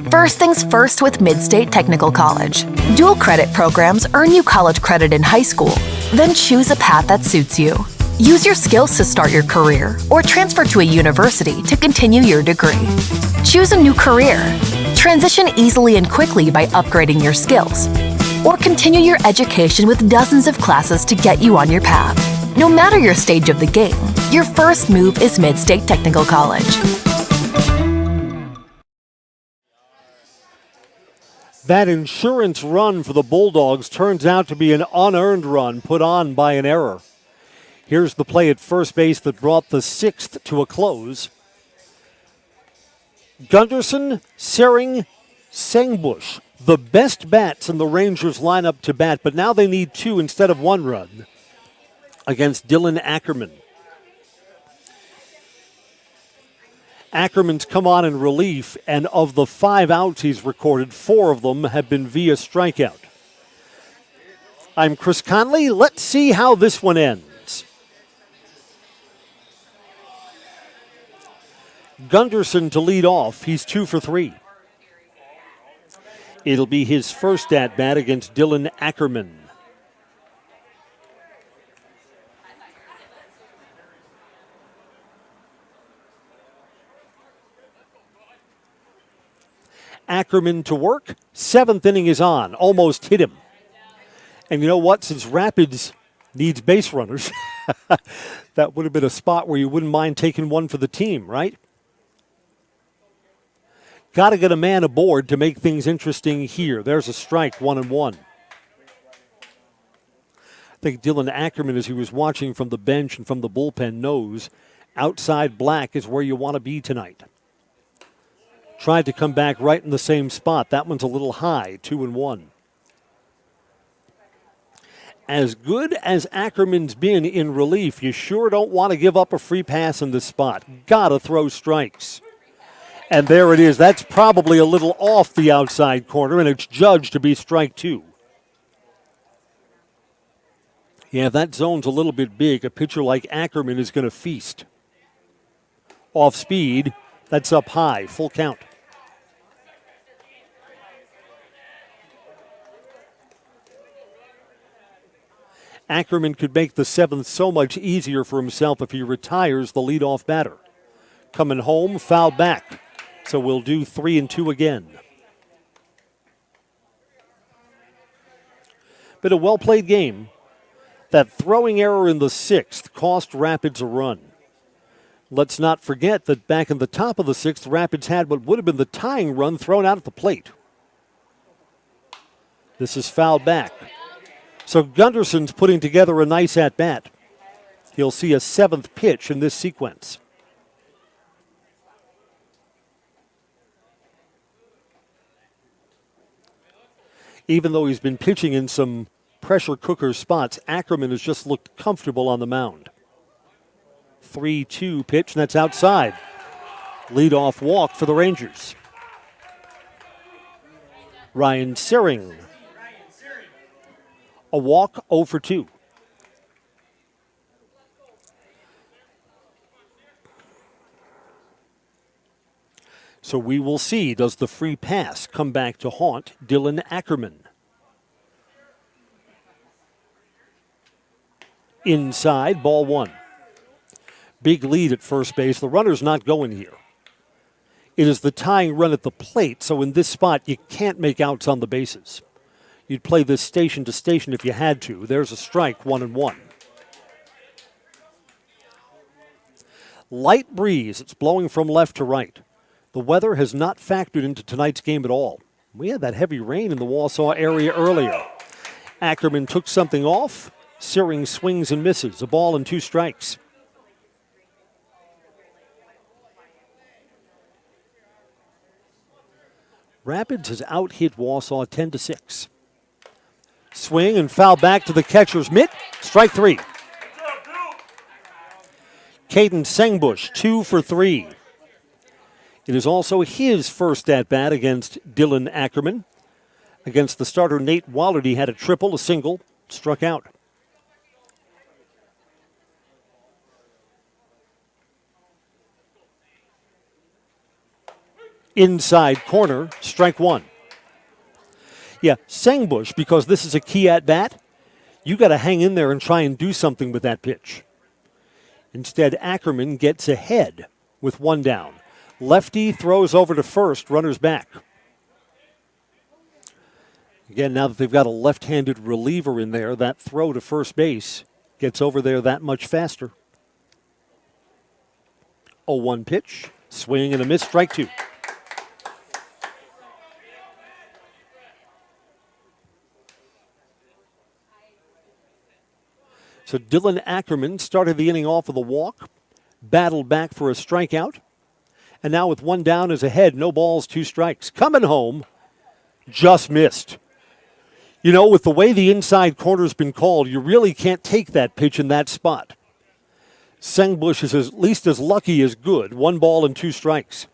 First things first with Midstate Technical College. Dual credit programs earn you college credit in high school. Then choose a path that suits you. Use your skills to start your career or transfer to a university to continue your degree. Choose a new career. Transition easily and quickly by upgrading your skills. Or continue your education with dozens of classes to get you on your path. No matter your stage of the game, your first move is Mid-State Technical College. That insurance run for the Bulldogs turns out to be an unearned run put on by an error. Here's the play at first base that brought the sixth to a close. Gunderson, Sering, Sengbush, the best bats in the Rangers lineup to bat, but now they need two instead of one run against Dylan Ackerman. Ackerman's come on in relief, and of the 5 outs he's recorded, 4 of them have been via strikeout. I'm Chris Conley. Let's see how this one ends. Gunderson to lead off. He's 2 for 3. It'll be his first at-bat against Dylan Ackerman. Ackerman to work. 7th inning is on. Almost hit him. And you know what? Since Rapids needs base runners, that would have been a spot where you wouldn't mind taking one for the team, right? Got to get a man aboard to make things interesting here. There's a strike, 1-1. I think Dylan Ackerman, as he was watching from the bench and from the bullpen, knows outside black is where you want to be tonight. Tried to come back right in the same spot. That one's a little high, 2-1. As good as Ackerman's been in relief, you sure don't want to give up a free pass in this spot. Gotta throw strikes. And there it is. That's probably a little off the outside corner, and it's judged to be strike 2. Yeah, that zone's a little bit big. A pitcher like Ackerman is going to feast. Off speed, that's up high, full count. Ackerman could make the 7th so much easier for himself if he retires the leadoff batter. Coming home, foul back. So we'll do 3-2 again. But a well-played game. That throwing error in the 6th cost Rapids a run. Let's not forget that back in the top of the 6th, Rapids had what would have been the tying run thrown out at the plate. This is fouled back. So Gunderson's putting together a nice at-bat. He'll see a 7th pitch in this sequence. Even though he's been pitching in some pressure cooker spots, Ackerman has just looked comfortable on the mound. 3-2 pitch, and that's outside. Leadoff walk for the Rangers. Ryan Sering. A walk, 0 for 2. So we will see, does the free pass come back to haunt Dylan Ackerman? Inside, ball 1. Big lead at first base. The runner's not going here. It is the tying run at the plate, so in this spot you can't make outs on the bases. You'd play this station to station if you had to. There's a strike, 1-1. Light breeze. It's blowing from left to right. The weather has not factored into tonight's game at all. We had that heavy rain in the Wausau area earlier. Ackerman took something off. Sering swings and misses. A ball and 2 strikes. Rapids has out-hit Wausau 10-6. Swing and foul back to the catcher's mitt. Strike 3. Caden Sengbush, 2 for 3. It is also his first at-bat against Dylan Ackerman. Against the starter Nate Wallard, he had a triple, a single, struck out. Inside corner, strike 1. Yeah, Sengbush, because this is a key at-bat, you got to hang in there and try and do something with that pitch. Instead, Ackerman gets ahead with 1 down. Lefty throws over to first, runners back. Again, now that they've got a left-handed reliever in there, that throw to first base gets over there that much faster. 0-1 pitch, swing and a miss, strike two. So Dylan Ackerman started the inning off with a walk, battled back for a strikeout, and now with one down is ahead, no balls, 2 strikes. Coming home, just missed. You know, with the way the inside corner's been called, you really can't take that pitch in that spot. Sengbush is at least as lucky as good. 1 ball and 2 strikes.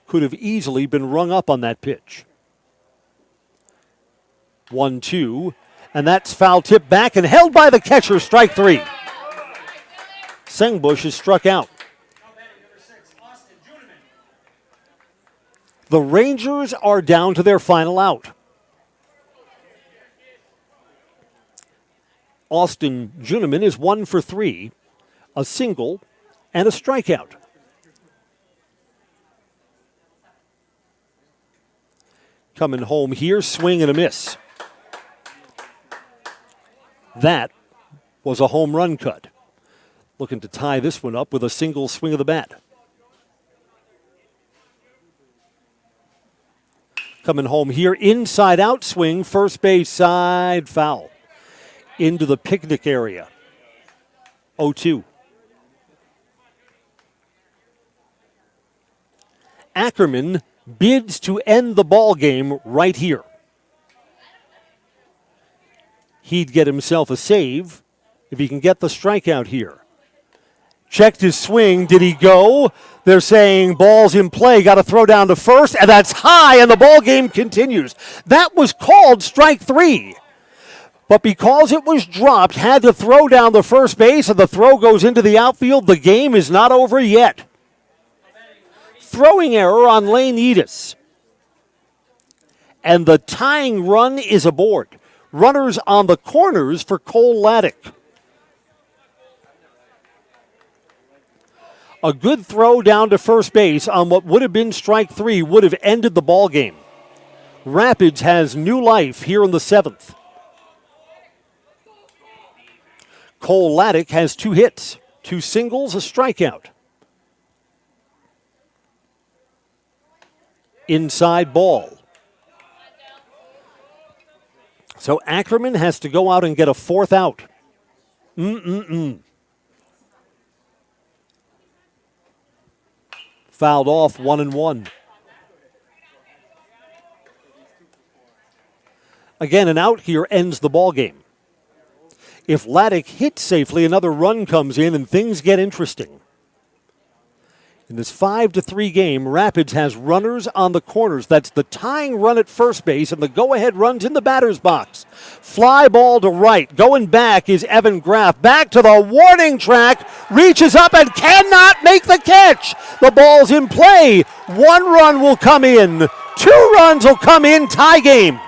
Could have easily been rung up on that pitch. 1-2. And that's foul tip back and held by the catcher, strike 3. Sengbush is struck out. The Rangers are down to their final out. Austin Juneman is 1 for 3, a single and a strikeout. Coming home here, swing and a miss. That was a home run cut. Looking to tie this one up with a single swing of the bat. Coming home here, inside out swing, first base side, foul. Into the picnic area. 0-2. Ackerman bids to end the ball game right here. He'd get himself a save if he can get the strikeout here. Checked his swing. Did he go? They're saying ball's in play. Got to throw down to first, and that's high, and the ball game continues. That was called strike 3. But because it was dropped, had to throw down the first base, and the throw goes into the outfield. The game is not over yet. Throwing error on Lane Edis. And the tying run is aboard. Runners on the corners for Cole Laddick. A good throw down to first base on what would have been strike 3 would have ended the ball game. Rapids has new life here in the 7th. Cole Laddick has 2 hits, 2 singles, a strikeout. Inside ball. So Ackerman has to go out and get a 4th out. Fouled off, 1-1. Again, an out here ends the ball game. If Laddick hits safely, another run comes in and things get interesting. In this 5-3 game, Rapids has runners on the corners. That's the tying run at first base, and the go-ahead runs in the batter's box. Fly ball to right. Going back is Evan Graff. Back to the warning track. Reaches up and cannot make the catch. The ball's in play. 1 run will come in. 2 runs will come in. Tie game.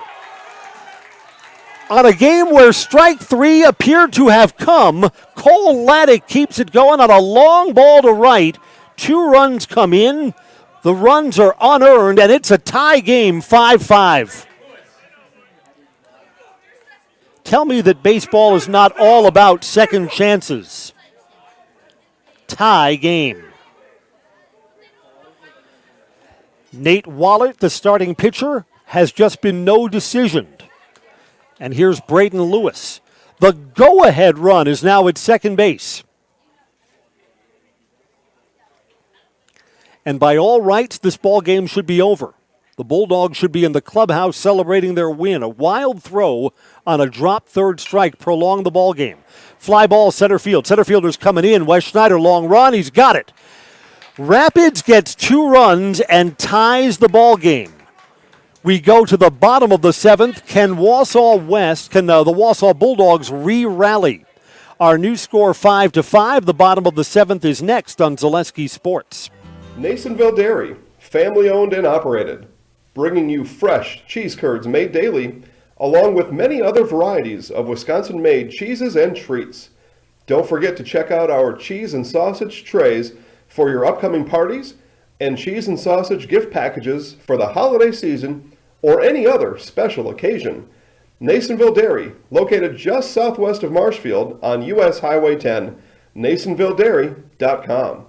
On a game where strike 3 appeared to have come, Cole Laddick keeps it going on a long ball to right. 2 runs come in. The runs are unearned, and it's a tie game, 5-5. Tell me that baseball is not all about second chances. Tie game. Nate Wallert, the starting pitcher, has just been no decision. And here's Braden Lewis. The go-ahead run is now at second base. And by all rights, this ball game should be over. The Bulldogs should be in the clubhouse celebrating their win. A wild throw on a drop third strike prolonged the ball game. Fly ball center field. Center fielder's coming in. Wes Schneider, long run. He's got it. Rapids gets 2 runs and ties the ball game. We go to the bottom of the 7th. Can the Wausau Bulldogs re-rally? Our new score 5-5. The bottom of the 7th is next on Zaleski Sports. Nasonville Dairy, family owned and operated, bringing you fresh cheese curds made daily, along with many other varieties of Wisconsin-made cheeses and treats. Don't forget to check out our cheese and sausage trays for your upcoming parties and cheese and sausage gift packages for the holiday season or any other special occasion. Nasonville Dairy, located just southwest of Marshfield on US Highway 10, NasonvilleDairy.com.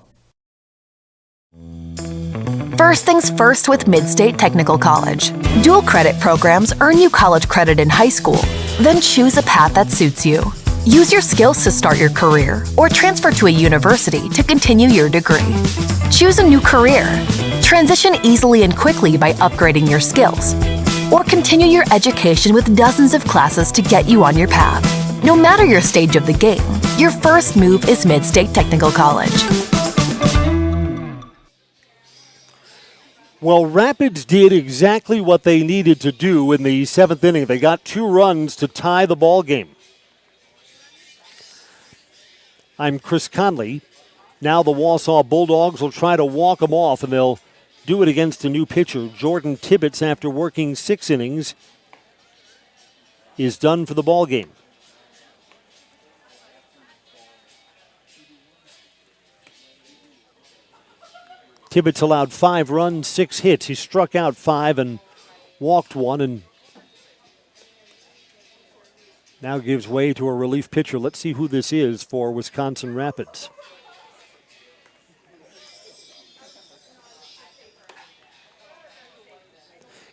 First things first with Midstate Technical College. Dual credit programs earn you college credit in high school, then choose a path that suits you. Use your skills to start your career or transfer to a university to continue your degree. Choose a new career. Transition easily and quickly by upgrading your skills. Or continue your education with dozens of classes to get you on your path. No matter your stage of the game, your first move is Midstate Technical College. Well, Rapids did exactly what they needed to do in the 7th inning. They got 2 runs to tie the ball game. I'm Chris Conley. Now the Wausau Bulldogs will try to walk them off, and they'll do it against a new pitcher. Jordan Tibbetts, after working 6 innings, is done for the ball game. Tibbetts allowed 5 runs, 6 hits. He struck out 5 and walked 1, and now gives way to a relief pitcher. Let's see who this is for Wisconsin Rapids.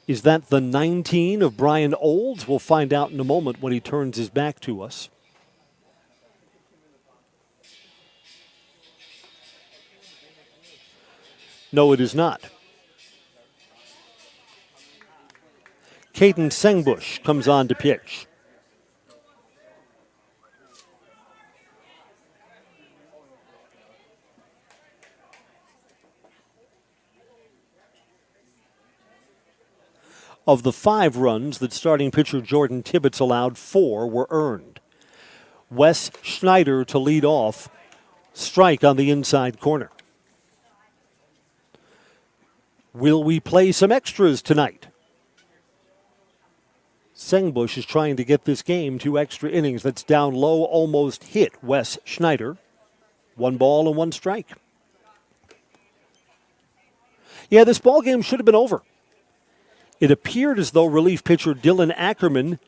Is that the 19 of Brian Olds? We'll find out in a moment when he turns his back to us. No, it is not. Caden Sengbush comes on to pitch. Of the 5 runs that starting pitcher Jordan Tibbetts allowed, 4 were earned. Wes Schneider to lead off. Strike on the inside corner. Will we play some extras tonight? Sengbush is trying to get this game 2 extra innings. That's down low, almost hit Wes Schneider. 1 ball and 1 strike. Yeah, this ball game should have been over. It appeared as though relief pitcher Dylan Ackerman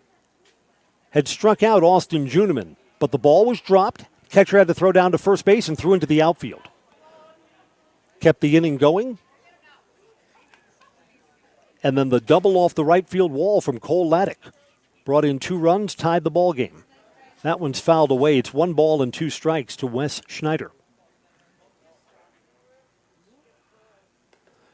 had struck out Austin Juneman, but the ball was dropped. Catcher had to throw down to first base and threw into the outfield. Kept the inning going. And then the double off the right field wall from Cole Laddick brought in 2 runs, tied the ball game. That one's fouled away. It's 1 ball and 2 strikes to Wes Schneider.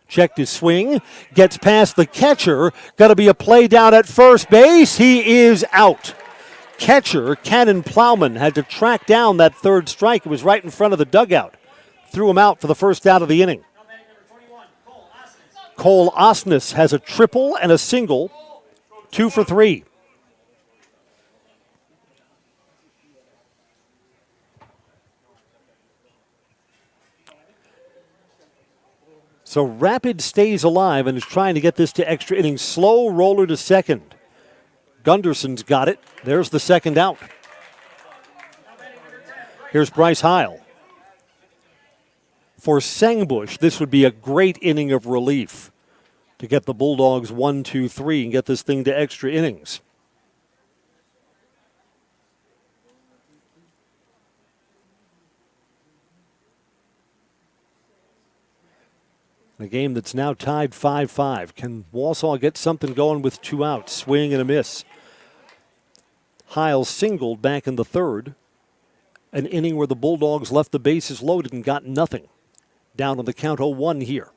Checked his swing, gets past the catcher. Got to be a play down at first base. He is out. Catcher Cannon Plowman had to track down that 3rd strike. It was right in front of the dugout. Threw him out for the first out of the inning. Cole Osnes has a triple and a single, 2 for 3. So Rapid stays alive and is trying to get this to extra innings. Slow roller to second. Gunderson's got it. There's the 2nd out. Here's Bryce Heil. For Sengbush, this would be a great inning of relief to get the Bulldogs 1-2-3 and get this thing to extra innings. A game that's now tied 5-5. Can Wausau get something going with 2 outs? Swing and a miss. Heil singled back in the 3rd. An inning where the Bulldogs left the bases loaded and got nothing. Down on the count 0-1 here.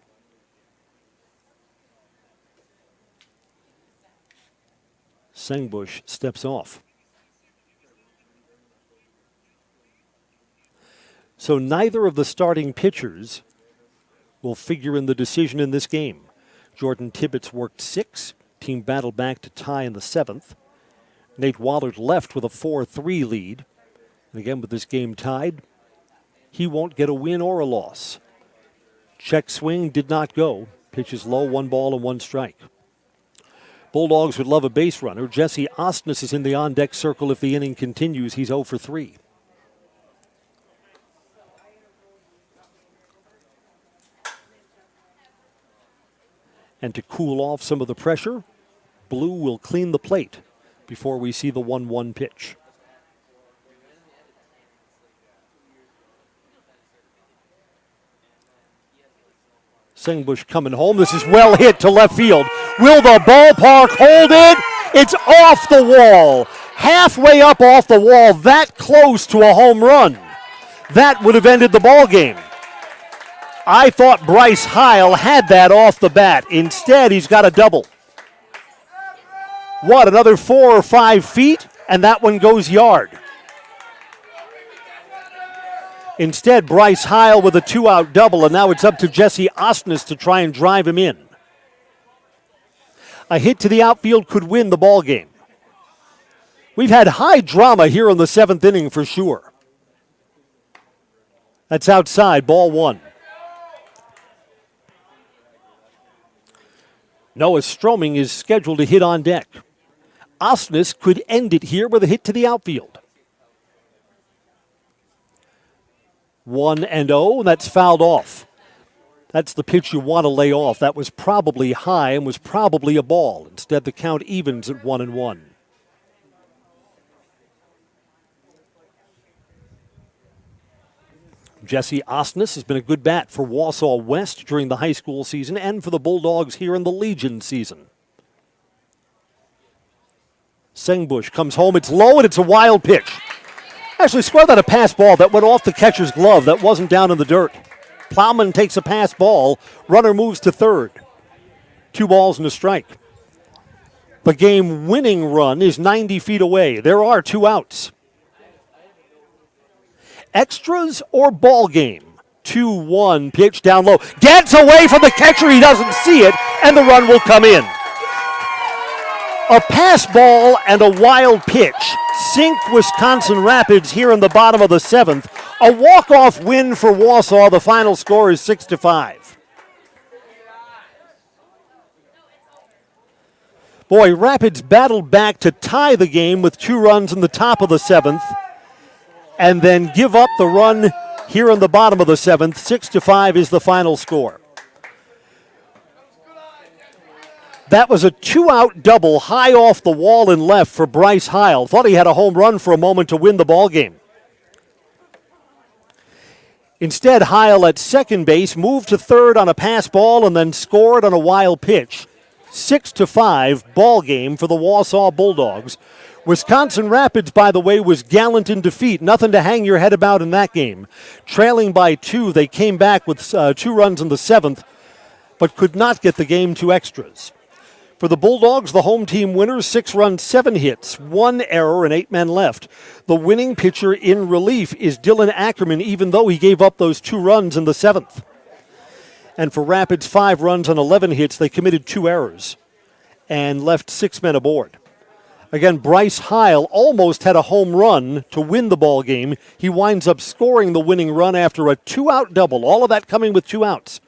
Sengbush steps off. So neither of the starting pitchers will figure in the decision in this game. Jordan Tibbetts worked 6. Team battled back to tie in the 7th. Nate Wallard left with a 4-3 lead. And again, with this game tied, he won't get a win or a loss. Check swing did not go. Pitches low, 1 ball and 1 strike. Bulldogs would love a base runner. Jesse Osnes is in the on-deck circle if the inning continues. He's 0 for 3. And to cool off some of the pressure, Blue will clean the plate before we see the 1-1 pitch. Sengbush coming home. This is well hit to left field. Will the ballpark hold it? It's off the wall. Halfway up off the wall, that close to a home run. That would have ended the ball game. I thought Bryce Heil had that off the bat. Instead, he's got a double. What, another 4 or 5 feet? And that one goes yard. Instead, Bryce Heil with a 2-out double, and now it's up to Jesse Osnes to try and drive him in. A hit to the outfield could win the ball game. We've had high drama here in the 7th inning for sure. That's outside, ball 1. Noah Stroming is scheduled to hit on deck. Osnes could end it here with a hit to the outfield. 1-0, and that's fouled off. That's the pitch you want to lay off. That was probably high and was probably a ball. Instead, the count evens at 1-1. Jesse Osnes has been a good bat for Wausau West during the high school season and for the Bulldogs here in the Legion season. Sengbush comes home. It's low and it's a wild pitch. Actually squared that a pass ball that went off the catcher's glove. That wasn't down in the dirt. Plowman takes a pass ball. Runner moves to third. 2 balls and a strike. The game-winning run is 90 feet away. There are 2 outs. Extras or ball game? 2-1 pitch down low. Gets away from the catcher. He doesn't see it, and the run will come in. A pass ball and a wild pitch sink Wisconsin Rapids here in the bottom of the 7th. A walk-off win for Wausau. The final score is 6-5. Boy, Rapids battled back to tie the game with 2 runs in the top of the 7th and then give up the run here in the bottom of the 7th. 6-5 is the final score. That was a 2-out double high off the wall in left for Bryce Heil. Thought he had a home run for a moment to win the ball game. Instead, Heil at second base moved to third on a pass ball and then scored on a wild pitch. 6-5 ball game for the Wausau Bulldogs. Wisconsin Rapids, by the way, was gallant in defeat. Nothing to hang your head about in that game. Trailing by 2, they came back with 2 runs in the 7th, but could not get the game to extras. For the Bulldogs, the home team winners, 6 runs, 7 hits, 1 error, and 8 men left. The winning pitcher in relief is Dylan Ackerman, even though he gave up those 2 runs in the 7th. And for Rapids, 5 runs and 11 hits, they committed 2 errors and left 6 men aboard. Again, Bryce Heil almost had a home run to win the ball game. He winds up scoring the winning run after a 2-out double, all of that coming with 2 outs.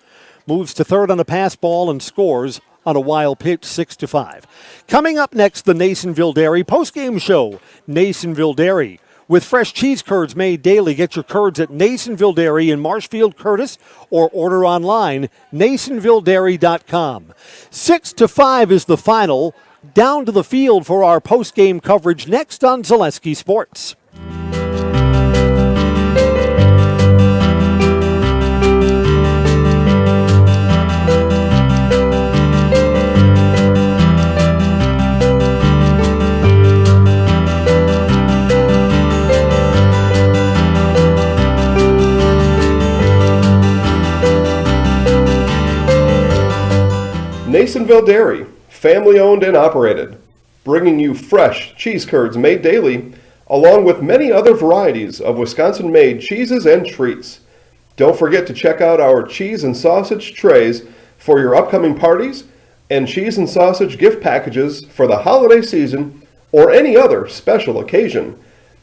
Moves to third on a pass ball and scores on a wild pitch, 6-5. Coming up next, the Nasonville Dairy postgame show. Nasonville Dairy. With fresh cheese curds made daily, get your curds at Nasonville Dairy in Marshfield, Curtis, or order online, NasonvilleDairy.com. 6-5 is the final. Down to the field for our postgame coverage next on Zaleski Sports. Nasonville Dairy, family owned and operated, bringing you fresh cheese curds made daily, along with many other varieties of Wisconsin-made cheeses and treats. Don't forget to check out our cheese and sausage trays for your upcoming parties and cheese and sausage gift packages for the holiday season or any other special occasion.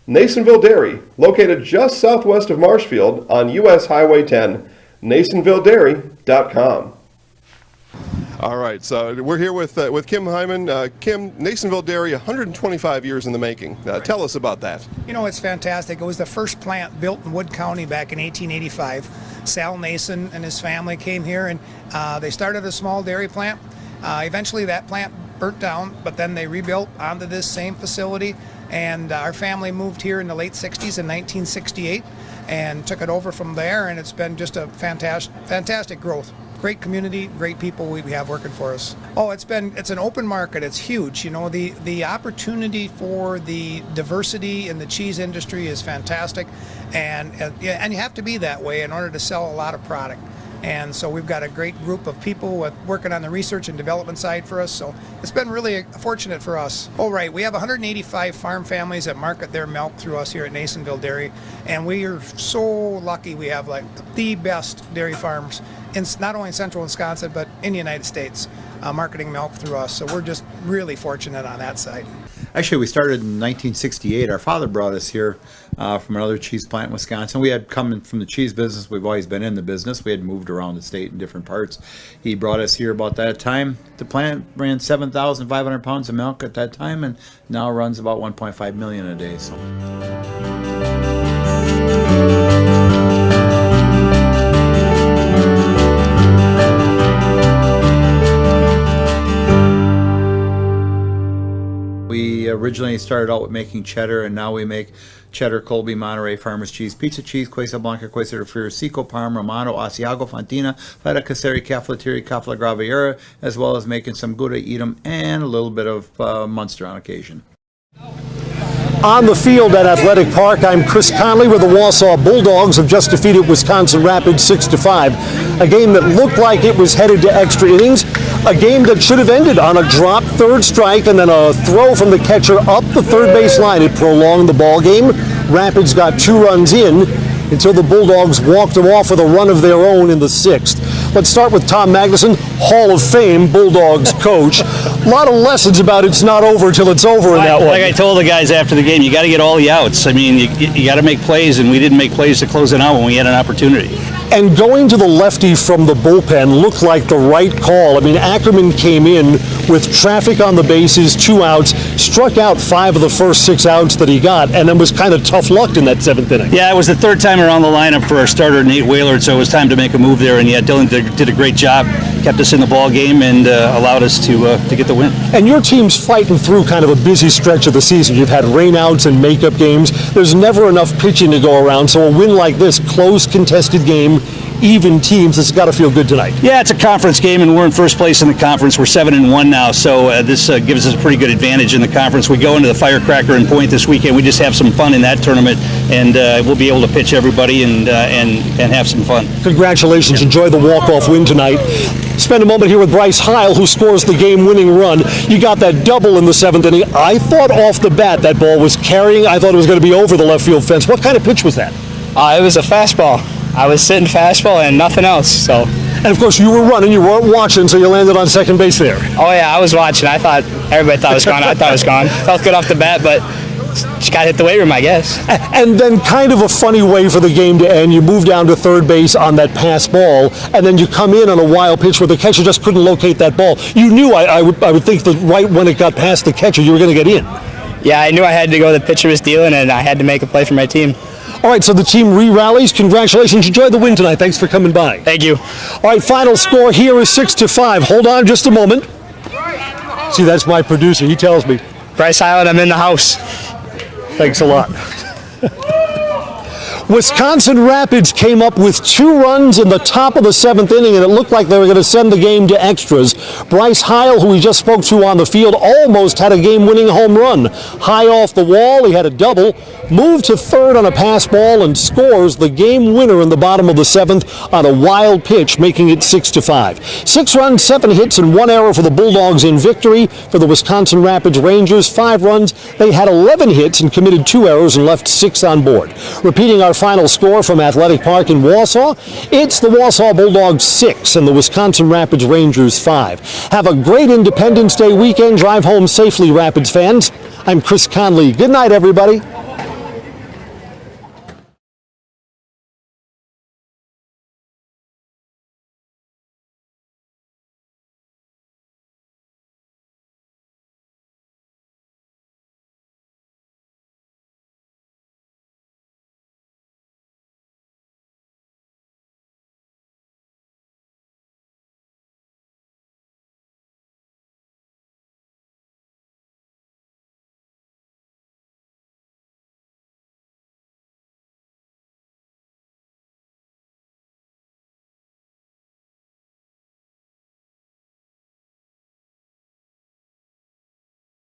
Nasonville Dairy, located just southwest of Marshfield on US Highway 10, NasonvilleDairy.com. All right, so we're here with Kim Hyman. Kim, Nasonville Dairy, 125 years in the making. Tell us about that. You know, it's fantastic. It was the first plant built in Wood County back in 1885. Sal Nason and his family came here, and they started a small dairy plant. Eventually, that plant burnt down, but then they rebuilt onto this same facility. And our family moved here in the late 60s in 1968 and took it over from there, and it's been just a fantastic growth. Great community, great people we have working for us. Oh, it's an open market. It's huge. You know, the opportunity for the diversity in the cheese industry is fantastic, and you have to be that way in order to sell a lot of product. And so we've got a great group of people working on the research and development side for us. So it's been really fortunate for us. Oh, right. We have 185 farm families that market their milk through us here at Nasonville Dairy. And we are so lucky we have like the best dairy farms in not only in central Wisconsin, but in the United States, marketing milk through us. So we're just really fortunate on that side. Actually, we started in 1968. Our father brought us here from another cheese plant in Wisconsin. We had come in from the cheese business. We've always been in the business. We had moved around the state in different parts. He brought us here about that time. The plant ran 7,500 pounds of milk at that time, and now runs about 1.5 million a day. So. We originally started out with making cheddar, and now we make cheddar, Colby, Monterey, Farmers cheese, pizza cheese, Quesa Blanca, Quesa de Friar, Seco, Parma, Romano, Asiago, Fontina, Feta Caseri, Cafetieri, Cafla Graviera, as well as making some Gouda, Edam, and a little bit of Munster on occasion. On the field at Athletic Park, I'm Chris Conley, where the Wausau Bulldogs have just defeated Wisconsin Rapids 6-5. A game that looked like it was headed to extra innings. A game that should have ended on a dropped third strike and then a throw from the catcher up the third base line. It prolonged the ball game. Rapids got 2 runs in until the Bulldogs walked them off with a run of their own in the 6th. Let's start with Tom Magnuson, Hall of Fame Bulldogs coach. A lot of lessons about it's not over till it's over in that one. Like I told the guys after the game, you got to get all the outs. I mean, you got to make plays, and we didn't make plays to close it out when we had an opportunity. And going to the lefty from the bullpen looked like the right call. I mean, Ackerman came in with traffic on the bases, 2 outs, struck out 5 of the first 6 outs that he got, and then was kind of tough luck in that 7th inning. Yeah, it was the 3rd time around the lineup for our starter, Nate Whalard, so it was time to make a move there. And yeah, Dylan did a great job, kept us in the ball game, and allowed us to get the win. And your team's fighting through kind of a busy stretch of the season. You've had rainouts and makeup games. There's never enough pitching to go around, so a win like this, close, contested game, even teams, it's got to feel good tonight. Yeah, it's a conference game, and we're in first place in the conference. We're 7-1 now, so this gives us a pretty good advantage in the conference. We go into the Firecracker and Point this weekend. We just have some fun in that tournament, and we'll be able to pitch everybody and have some fun. Congratulations. Yeah. Enjoy the walk-off win tonight. Spend a moment here with Bryce Heil, who scores the game-winning run. You got that double in the 7th inning. I thought off the bat that ball was carrying. I thought it was going to be over the left field fence. What kind of pitch was that? It was a fastball. I was sitting fastball and nothing else. So. And of course, you were running. You weren't watching, so you landed on second base there. Oh yeah, I was watching. I thought everybody thought it was gone. I thought it was gone. Felt good off the bat, but just got to hit the weight room, I guess. And then kind of a funny way for the game to end. You move down to third base on that pass ball, and then you come in on a wild pitch where the catcher just couldn't locate that ball. You knew, I would think that right when it got past the catcher, you were going to get in. Yeah, I knew I had to go. The pitcher was dealing, and I had to make a play for my team. All right, so the team re-rallies. Congratulations. Enjoy the win tonight. Thanks for coming by. Thank you. All right, final score here is 6-5. Hold on just a moment. See, that's my producer. He tells me. Bryce Island, I'm in the house. Thanks a lot. Wisconsin Rapids came up with 2 runs in the top of the 7th inning, and it looked like they were going to send the game to extras. Bryce Heil, who we just spoke to on the field, almost had a game-winning home run. High off the wall, he had a double, moved to third on a pass ball, and scores the game winner in the bottom of the 7th on a wild pitch, making it 6-5. 6 runs, 7 hits, and 1 error for the Bulldogs in victory. For the Wisconsin Rapids Rangers, 5 runs. They had 11 hits and committed 2 errors and left 6 on board. Repeating our final score from Athletic Park in Wausau, it's the Wausau Bulldogs 6 and the Wisconsin Rapids Rangers 5. Have a great Independence Day weekend. Drive home safely, Rapids fans. I'm Chris Conley. Good night, everybody.